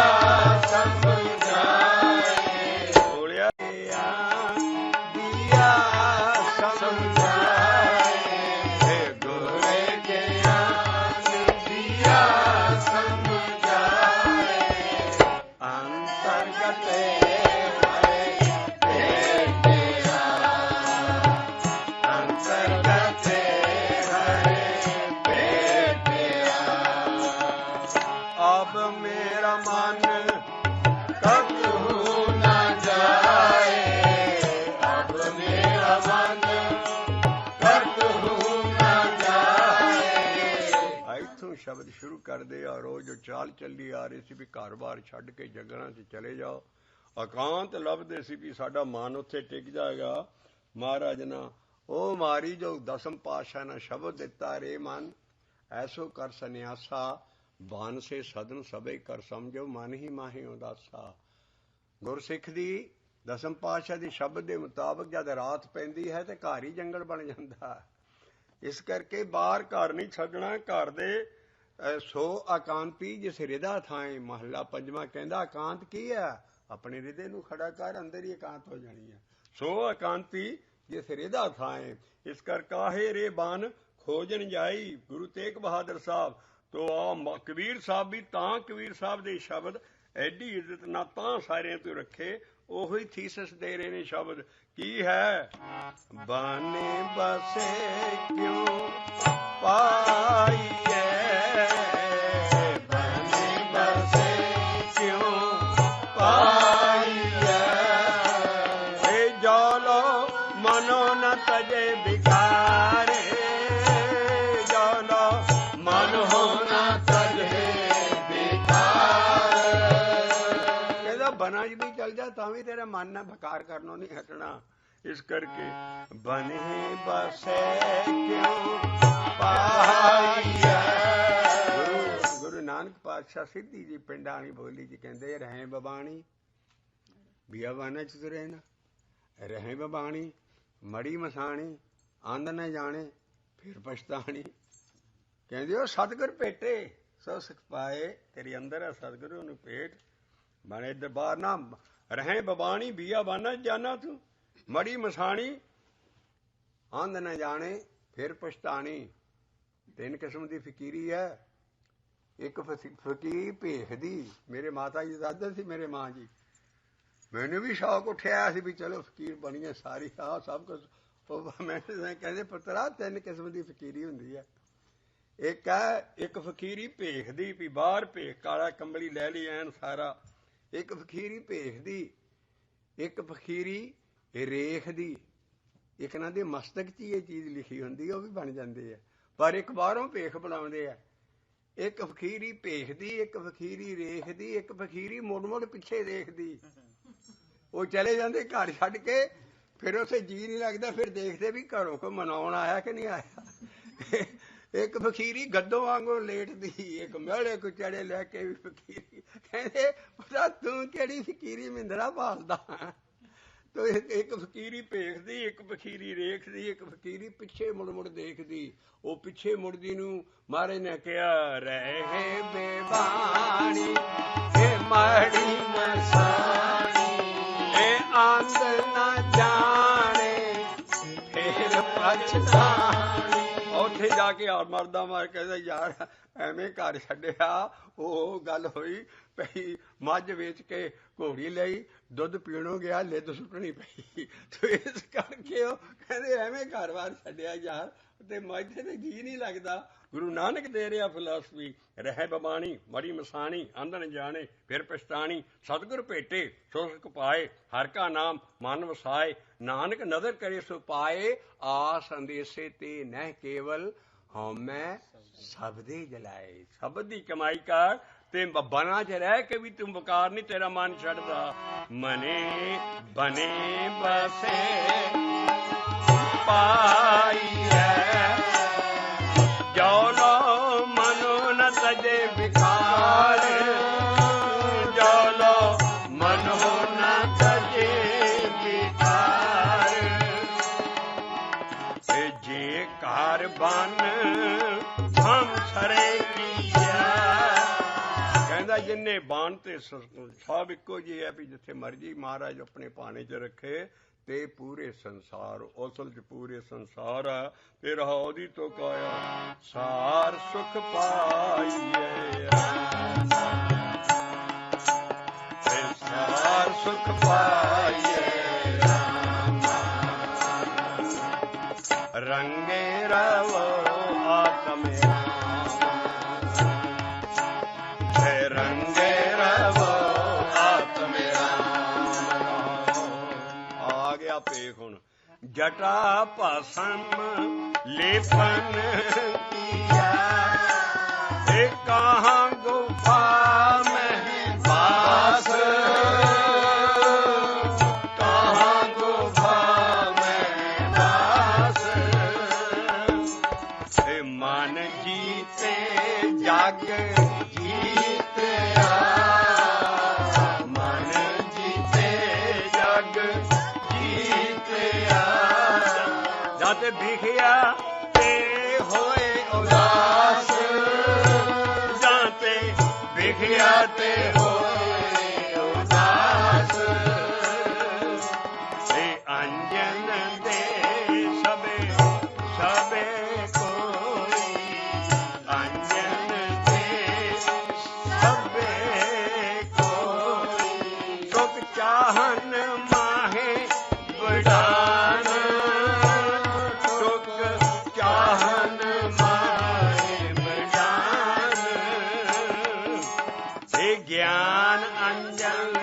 ਸ਼ਬਦ ਸ਼ੁਰੂ ਕਰਦੇ ਆ। ਰੋਜ਼ ਜੋ ਚਾਲ ਚੱਲੀ ਆ ਰਹੀ ਸੀ ਵੀ ਘਰ-ਬਾਰ ਛੱਡ ਕੇ ਜੰਗਲਾਂ 'ਚ ਚਲੇ ਜਾਓ, ਇਕਾਂਤ ਲੱਭਦੇ ਸੀ ਵੀ ਸਾਡਾ ਮਨ ਉੱਥੇ ਟਿਕ ਜਾਏਗਾ। ਮਹਾਰਾਜ ਨਾ ਉਹ ਮਾਰੀ ਜੋ ਦਸਮ ਪਾਤਸ਼ਾਹ ਨੇ ਸ਼ਬਦ ਦਿੱਤਾ, ਰੇ ਮਨ ਐਸੋ ਕਰ ਸੰਨਿਆਸਾ, ਬਾਨ ਸੇ ਸਦਨ ਸਭੇ ਕਰ ਸਮਝੋ, ਮਨ ਹੀ ਮਾਹੀ ਉਦਾਸਾ। ਗੁਰਸਿੱਖ ਦੀ ਦਸਮ ਪਾਤਸ਼ਾਹ ਦੀ ਸ਼ਬਦ ਦੇ ਮੁਤਾਬਕ ਜਦ ਰਾਤ ਪੈਂਦੀ ਹੈ ਤੇ ਘਰ ਹੀ ਜੰਗਲ ਬਣ ਜਾਂਦਾ। ਇਸ ਕਰਕੇ ਬਾਹਰ ਘਰ ਨਹੀਂ ਛੱਡਣਾ। ਘਰ ਦੇ ਸੋ ਇਕਾਂਤੀ ਜਿਸ ਹਿਰਦਾ ਥਾਏ, ਮਹੱਲਾ ਪੰਜਵਾਂ ਕਹਿੰਦਾ ਇਕਾਂਤ ਕੀ ਹੈ? ਆਪਣੇ ਹਿਰਦੇ ਨੂੰ ਖੜਾ ਕਰ, ਅੰਦਰ ਹੀ ਇਕਾਂਤ ਹੋ ਜਾਣੀ ਹੈ। ਸੋ ਇਕਾਂਤੀ ਜਿਸ ਹਿਰਦਾ ਥਾਏ, ਇਸ ਕਰ ਕਾਹੇ ਰੇ ਬਾਨ ਖੋਜਣ ਜਾਈ। ਗੁਰੂ ਤੇਗ ਬਹਾਦਰ ਸਾਹਿਬ ਤੋਂ ਆ ਕਬੀਰ ਸਾਹਿਬ ਵੀ ਤਾਂ ਕਬੀਰ ਸਾਹਿਬ ਦੇ ਸ਼ਬਦ ਐਡੀ ਇੱਜ਼ਤ ਨਾ ਤਾਂ ਸਾਰਿਆਂ ਤੋਂ ਰੱਖੇ। ਉਹੀ ਥੀਸਸ ਦੇ ਰਹੇ ਨੇ ਸ਼ਬਦ। ਕੀ ਹੈ? ਬਾਨੇ ਬਸੇ ਕਿਉਂ ਪਾਈਏ, ਬਾਨੇ ਬਸੇ ਕਿਉਂ ਪਾਈਏ, ਏ ਜੋਲੋ ਮਨੋ ਨ ਤਜੇ ਬਿਕਾਰੇ, ਜੋਲੋ ਮਨੋ ਨ ਤਜੇ ਬਿਕਾਰੇ। ਕਹਿੰਦਾ ਬਨਾਂ 'ਚ ਵੀ ਚੱਲ ਜਾ ਤਾਂ ਵੀ ਤੇਰਾ ਮਨ ਨਾ ਬਕਾਰ ਕਰਨੋਂ ਨਹੀਂ ਹਟਣਾ। ਇਸ ਕਰਕੇ ਬਨੇ ਬਸੇ ਕਿਉਂ ਪਾਈਐ। ਗੁਰੂ ਨਾਨਕ ਪਾਤਸ਼ਾਹ ਸਿੱਧੀ ਜੀ ਪਿੰਡਾਂ ਵਾਲੀ ਬੋਲੀ ਜੀ ਕਹਿੰਦੇ, ਰਹੇ ਬਬਾਣੀ ਬੀਆਬਾਨਾਂ 'ਚ ਤੁਰੇ ਨਾ, ਰਹੇ ਬਬਾਣੀ ਮੜੀ ਮਸਾਣੀ, ਆਂਦ ਨਾ ਜਾਣੇ ਫਿਰ ਪਛਤਾਣੀ। ਕਹਿੰਦੇ ਉਹ ਸਤਿਗੁਰ ਭੇਟੇ ਸੋ ਸੁਖ ਪਾਏ, ਤੇਰੇ ਅੰਦਰ ਆ ਸਤਿਗੁਰੂ ਨੂੰ ਭੇਟ। ਬਣੇ ਦਰਬਾਰ ਨਾ ਰਹੇ ਬਬਾਣੀ ਬੀਆਬਾਨਾਂ 'ਚ ਜਾਣਾ ਤੂੰ, ਮੜੀ ਮਸਾਣੀ ਆਂਦ ਨਾ ਜਾਣੇ ਫਿਰ ਪਛਤਾਣੀ। ਤਿੰਨ ਕਿਸਮ ਦੀ ਫਕੀਰੀ ਹੈ। ਇੱਕ ਫਕੀਰੀ ਭੇਖਦੀ। ਮੇਰੇ ਮਾਤਾ ਜੀ ਦੱਸਦੇ ਸੀ, ਮੇਰੇ ਮਾਂ ਜੀ, ਮੈਨੂੰ ਵੀ ਸ਼ੌਕ ਉੱਠਿਆ ਸੀ ਵੀ ਚਲੋ ਫਕੀਰ ਬਣੀਏ ਸਾਰੀ ਆ ਸਭ ਕੁਛ। ਉਹ ਮੈਨੂੰ ਕਹਿੰਦੇ ਪੁੱਤਰਾ ਤਿੰਨ ਕਿਸਮ ਦੀ ਫਕੀਰੀ ਹੁੰਦੀ ਹੈ। ਇੱਕ ਹੈ ਇੱਕ ਫਕੀਰੀ ਭੇਖਦੀ ਵੀ ਬਾਹਰ ਭੇਖ, ਕਾਲਾ ਕੰਬਲੀ ਲੈ ਲਈ ਐਨ ਸਾਰਾ। ਇੱਕ ਫਕੀਰੀ ਭੇਖਦੀ, ਇੱਕ ਫਕੀਰੀ ਰੇਖਦੀ। ਇੱਕ ਇਹਨਾਂ ਦੇ ਮਸਤਕ 'ਚ ਹੀ ਇਹ ਚੀਜ਼ ਲਿਖੀ ਹੁੰਦੀ, ਉਹ ਵੀ ਬਣ ਜਾਂਦੇ ਆ, ਪਰ ਇੱਕ ਬਾਹਰੋਂ ਭੇਖ ਬਣਾਉਂਦੇ ਆ। ਇੱਕ ਫਕੀਰੀ ਭੇਖਦੀ, ਇੱਕ ਫਕੀਰੀ ਰੇਖਦੀ, ਇੱਕ ਫਕੀਰੀ ਮੁੜ ਮੁੜ ਪਿੱਛੇ ਦੇਖਦੀ। ਉਹ ਚਲੇ ਜਾਂਦੇ ਘਰ ਛੱਡ ਕੇ, ਫਿਰ ਉੱਥੇ ਜੀ ਨਹੀਂ ਲੱਗਦਾ, ਫਿਰ ਦੇਖਦੇ ਵੀ ਘਰੋਂ ਕੋਈ ਮਨਾਉਣ ਆਇਆ ਕਿ ਨਹੀਂ ਆਇਆ। ਇੱਕ ਫਕੀਰੀ ਗੱਦੋਂ ਵਾਂਗੂ ਲੇਟਦੀ, ਇੱਕ ਮਹਿੜੇ ਕੁਚੜੇ ਲੈ ਕੇ ਵੀ ਫਕੀਰੀ। ਕਹਿੰਦੇ ਪਤਾ ਤੂੰ ਕਿਹੜੀ ਫਕੀਰੀ ਮਹਿੰਦਰਾ ਭਾਲਦਾ। ਤੋ ਇੱਕ ਫਕੀਰੀ ਭੇਖਦੀ, ਇੱਕ ਫਕੀਰੀ ਰੇਖਦੀ, ਇੱਕ ਫਕੀਰੀ ਪਿੱਛੇ ਮੁੜ ਮੁੜ ਦੇਖਦੀ। ਉਹ ਪਿੱਛੇ ਮੁੜਦੀ ਨੂੰ ਮਹਾਰਾਜ ਨੇ ਕਿਹਾ, ਰਹੇ ਬੇਬਾਣੀ ਇਹ ਮਾੜੀ ਮਸਾਣੀ, ਇਹ ਆਂਦ ਨਾ ਜਾਣੇ ਫਿਰ ਪਛਤਾਣੀ। ਉੱਥੇ ਜਾ ਕੇ ਮਰਦਾ ਮਾਰ ਕਹਿੰਦਾ ਯਾਰ ਐਵੇਂ ਘਰ ਛੱਡਿਆ। ਉਹ ਗੱਲ ਹੋਈ ਪਈ, ਮੱਝ ਵੇਚ ਕੇ ਘੋੜੀ ਲਈ, ਦੁੱਧ ਪੀਣੋਂ ਗਿਆ, ਲਿੱਦ ਸੁੱਟਣੀ ਪਈ। ਤੇ ਇਸ ਕਰਕੇ ਉਹ ਕਹਿੰਦੇ ਐਵੇਂ ਘਰ ਬਾਰ ਛੱਡਿਆ ਯਾਰ, ਤੇ ਮੱਝ ਤੇ ਜੀ ਨਹੀਂ ਲੱਗਦਾ। ਗੁਰੂ ਨਾਨਕ ਦੇ ਰਿਹਾ ਫਿਲਾਸਫੀ, ਰਹਿ ਬਬਾਣੀ ਮੜੀ ਮਸਾਣੀ, ਆਂਦਨ ਜਾਣੇ ਫਿਰ ਪਛਤਾਣੀ। ਸਤਿਗੁਰ ਭੇਟੇ ਸੋ ਸੁਖ ਪਾਏ, ਹਰ ਕਾ ਨਾਮ ਮਨ ਵਸਾਏ, ਨਾਨਕ ਨਦਰ ਕਰੇ ਸੋ ਪਾਏ, ਆਸ ਅੰਦੇਸੇ ਤੇ ਨਹਿ ਕੇਵਲ ਹਉਮੈ ਸਬਦੇ ਜਲਾਏ। ਸ਼ਬਦ ਦੀ ਕਮਾਈ ਕਰ ਤੇ ਬਨਾਂ 'ਚ ਰਹਿ ਕੇ ਵੀ ਤੂੰ ਬਕਾਰ ਨਹੀਂ, ਤੇਰਾ ਮਨ ਛੱਡਦਾ। ਮਨੇ ਬਨੇ ਬਸੇ ਪਾਈਐ, ਜੋਲੋ ਮਨੋ ਨ ਤਜੇ ਬਿਕਾਰ, ਜੋਲੋ ਮਨੋ ਨ ਤਜੇ ਬਿਕਾਰ। ਜੇ ਘਰ ਬਨ ਹਮ ਸਰੇ ਕੀਆ। ਕਹਿੰਦਾ ਜਿੰਨੇ ਬਾਣ ਤੇ ਸਭ ਇੱਕੋ ਜਿਹੇ ਹੈ ਵੀ ਜਿੱਥੇ ਮਰਜੀ ਮਹਾਰਾਜ ਆਪਣੇ ਭਾਣੇ 'ਚ ਰੱਖੇ ਤੇ ਪੂਰੇ ਸੰਸਾਰ, ਅਸਲ 'ਚ ਪੂਰੇ ਸੰਸਾਰ ਆ। ਤੇ ਰਹਾਉਦੀ ਤੋਂ ਕਾਇਆ ਸਾਰ ਸੁਖ ਪਾਈਏ, ਸਾਰ ਸੁਖ ਪਾਈਏ। ਰੰਗੇ ਰਵੋ ਆਤਮ ਰੰਗੇ ਰਵੋ ਆਤਮ ਆ ਗਿਆ ਭੇਖ। ਹੁਣ ਜਟਾ ਭਾਸਮ ਲੇਪਨ ਕੀਆ, कहाँ गुफा में वास, कहाँ गुफा में वास, मन जीते जग जीते मन जीते जग जीते जत भिखिया ते होए उदास, जाते भिखिया ते होए उदास, अंजन दे सबे सबे कोई, अंजन दे सबे कोई, सुख चाहन माहे बड़ान, सुख चाहन माहे बड़ान, ज्ञान अंजन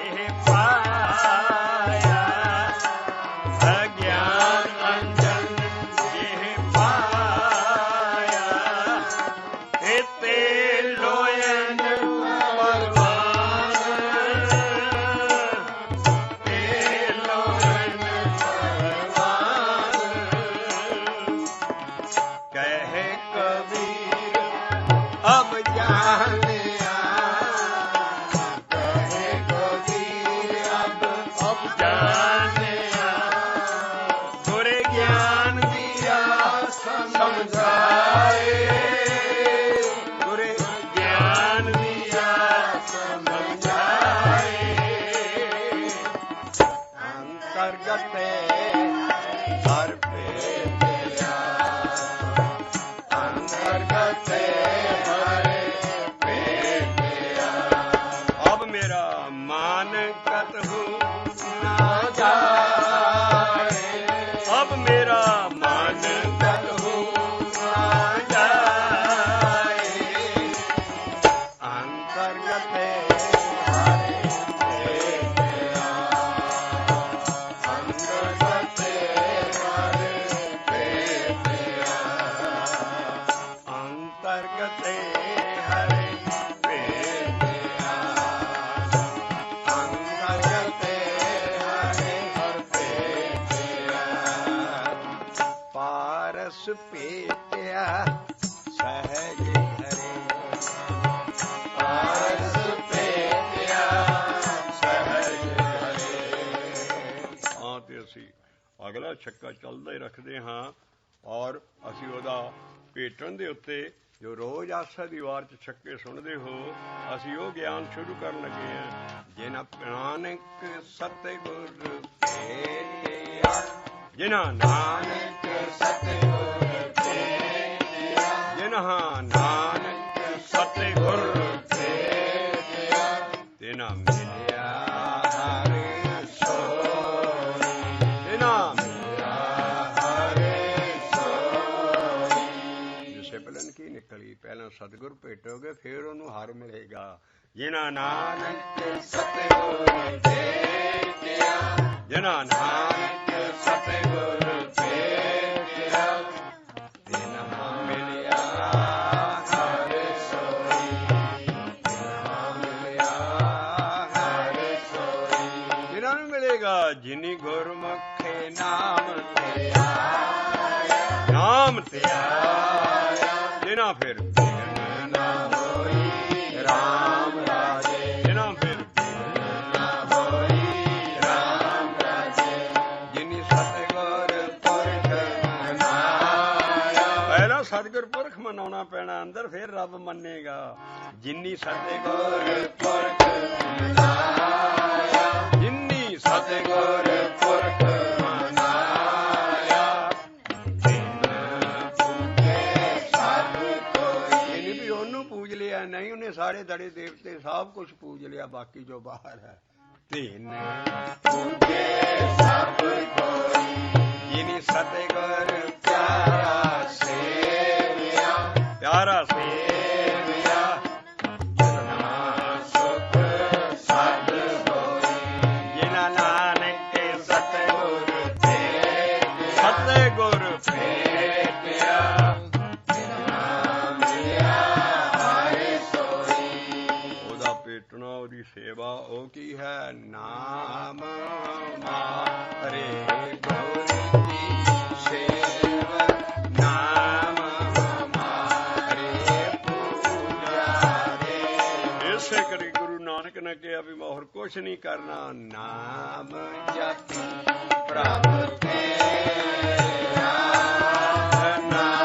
ये पाया, अज्ञान अंजन ये पाया, ते लोयन परवान, ते लोयन परवान, कहे कबीर अब जान लिया, कहे कबीर अब जान लिया, थोड़े ज्ञान दिया समझाए, थोड़े ज्ञान दिया समझाए, अंतर्गत हर पे तेरा, अंतर्गत हरे पे तेरा, अब मेरा मान कतहु ना जाए, अब मेरा मान कतहु ना जाए, अंतर्गत हरे पे तेरा, अंतर्गत हरे पे तेरा, अंतर्गत हरे पे तेरा, अंतर्गत हरे पे तेरा, पारस पेटिया सहज धरे, पारस पेटिया सहज हरे, ਹਾਂ ਤੇ ਅਸੀਂ ਅਗਲਾ ਛੱਕਾ ਚੱਲਦਾ ਹੀ ਰੱਖਦੇ ਹਾਂ ਔਰ ਅਸੀਂ ਉਹਦਾ ਭੇਟਣ ਦੇ ਉੱਤੇ ਜੋ ਰੋਜ਼ ਆਸਾ ਦੀ ਵਾਰ ਚ ਛੱਕੇ ਸੁਣਦੇ ਹੋ ਅਸੀਂ ਉਹ ਗਿਆਨ ਸ਼ੁਰੂ ਕਰਨ ਲੱਗੇ ਹਾਂ। ਜਿਨ੍ਹਾਂ ਨਾਨਕ ਸਤਿਗੁਰ ਭੇਟਿਆ, ਜਿਨ੍ਹਾਂ ਨਾਨਕ ਸਤਿਗੁਰ ਭੇਟਿਆ, ਜਿਨ੍ਹਾਂ ਨਾਨਕ ਸਤਿਗੁਰ ਭੇਟਿਆ, ਤਿਨਾਂ ਮਿਲਿਆ ਹਰਿ ਸੋਈ, ਤਿਨਾਂ ਮਿਲਿਆ ਹਰੇ ਸੋਈ, ਡਿਸਿਪਲਿਨ ਕੀ ਨਿਕਲੀ ਪਹਿਲਾਂ ਸਤਿਗੁਰ ਭੇਟੋਗੇ ਫਿਰ ਉਹਨੂੰ ਹਰ ਮਿਲੇਗਾ। ਜਿਨ੍ਹਾਂ ਨਾਨਕ ਸਤਿਗੁਰ ਭੇਟਿਆ, ਜਿਨ੍ਹਾਂ ਨਾਨਕ ਸਤਿਗੁਰ ਭੇਟਿਆ, ਤਿਨਾਂ ਮਿਲਿਆ ਹਰੇ ਸੋਈ, ਮਿਲਿਆ ਹਰੇ ਸੋਈ, ਜਿਨ੍ਹਾਂ ਨੂੰ ਮਿਲੇਗਾ ਜਿਨੀ ਗੁਰਮੁਖੇ ਨਾਮ ਤੇ ਆਇਆ, ਨਾਮ ਤੇ ਆਇਆ, ਜਿਨ੍ਹਾਂ ਫਿਰ ਨਾ ਹੋਈ ਰਾਮ ਰਾਜੇ, ਜਿਨ੍ਹਾਂ ਫਿਰ ਨਾ ਹੋਈ ਰਾਮ ਰਾਜੇ, ਜਿਨੀ ਸਤਿਗੁਰ ਪੁਰਖ ਮਨਾਇਆ, ਪਹਿਲਾਂ ਸਤਿਗੁਰ ਪੁਰਖ ਮਨਾਉਣਾ ਪੈਣਾ ਅੰਦਰ ਫਿਰ ਰੱਬ ਮੰਨੇਗਾ। ਜਿਨੀ ਸਤਿਗੁਰ ਪੁਰਖ ਮਨਾਇਆ, ਜਿਨੀ ਸਤਿਗੁਰ ਪੁਰਖ ਮਨਾਇਆ, ਤਿੰਨ ਪੂਜੇ ਸਭ ਕੋਈ, ਇਹ ਨਹੀਂ ਵੀ ਉਹਨੂੰ ਪੂਜ ਲਿਆ, ਨਹੀਂ ਉਹਨੇ ਸਾਰੇ ਦੜੇ ਦੇਵਤੇ ਸਭ ਕੁਝ ਪੂਜ ਲਿਆ, ਬਾਕੀ ਜੋ ਬਾਹਰ ਹੈ। ਤਿੰਨ ਪੂਜੇ ਸਭ ਕੋਈ, ਜਿਨੀ ਸਤਿਗੁਰ ਪਿਆਰਾ ਸੇਵਿਆ, ਪਿਆਰਾ ਸੇਵਿਆ, ਸੁਖ ਸਦ ਹੋਈ, ਜਿਨ੍ਹਾਂ ਨਾਨਕ ਸਤਿਗੁਰ ਭੇਟਿਆ, ਸਤਿਗੁਰ ਭੇਟਿਆ, ਮਿਲਿਆ ਸੇਵਾ ਉਹ ਕੀ ਹੈ ਨਾਮ ਮਾਰੇ ਗੁਰੂ ਕੀ ਸੇਵਾ ਨਾਮ ਮਾਰੇ ਪੂਜਾ ਰੇ। ਇਸੇ ਕਰੀ ਗੁਰੂ ਨਾਨਕ ਨੇ ਕਿਹਾ ਵੀ ਮੈਂ ਹੋਰ ਕੁਛ ਨਹੀਂ ਕਰਨਾ ਨਾਮ ਜਪੀ ਪ੍ਰਭ ਤੇਰਾ ਨਾਮ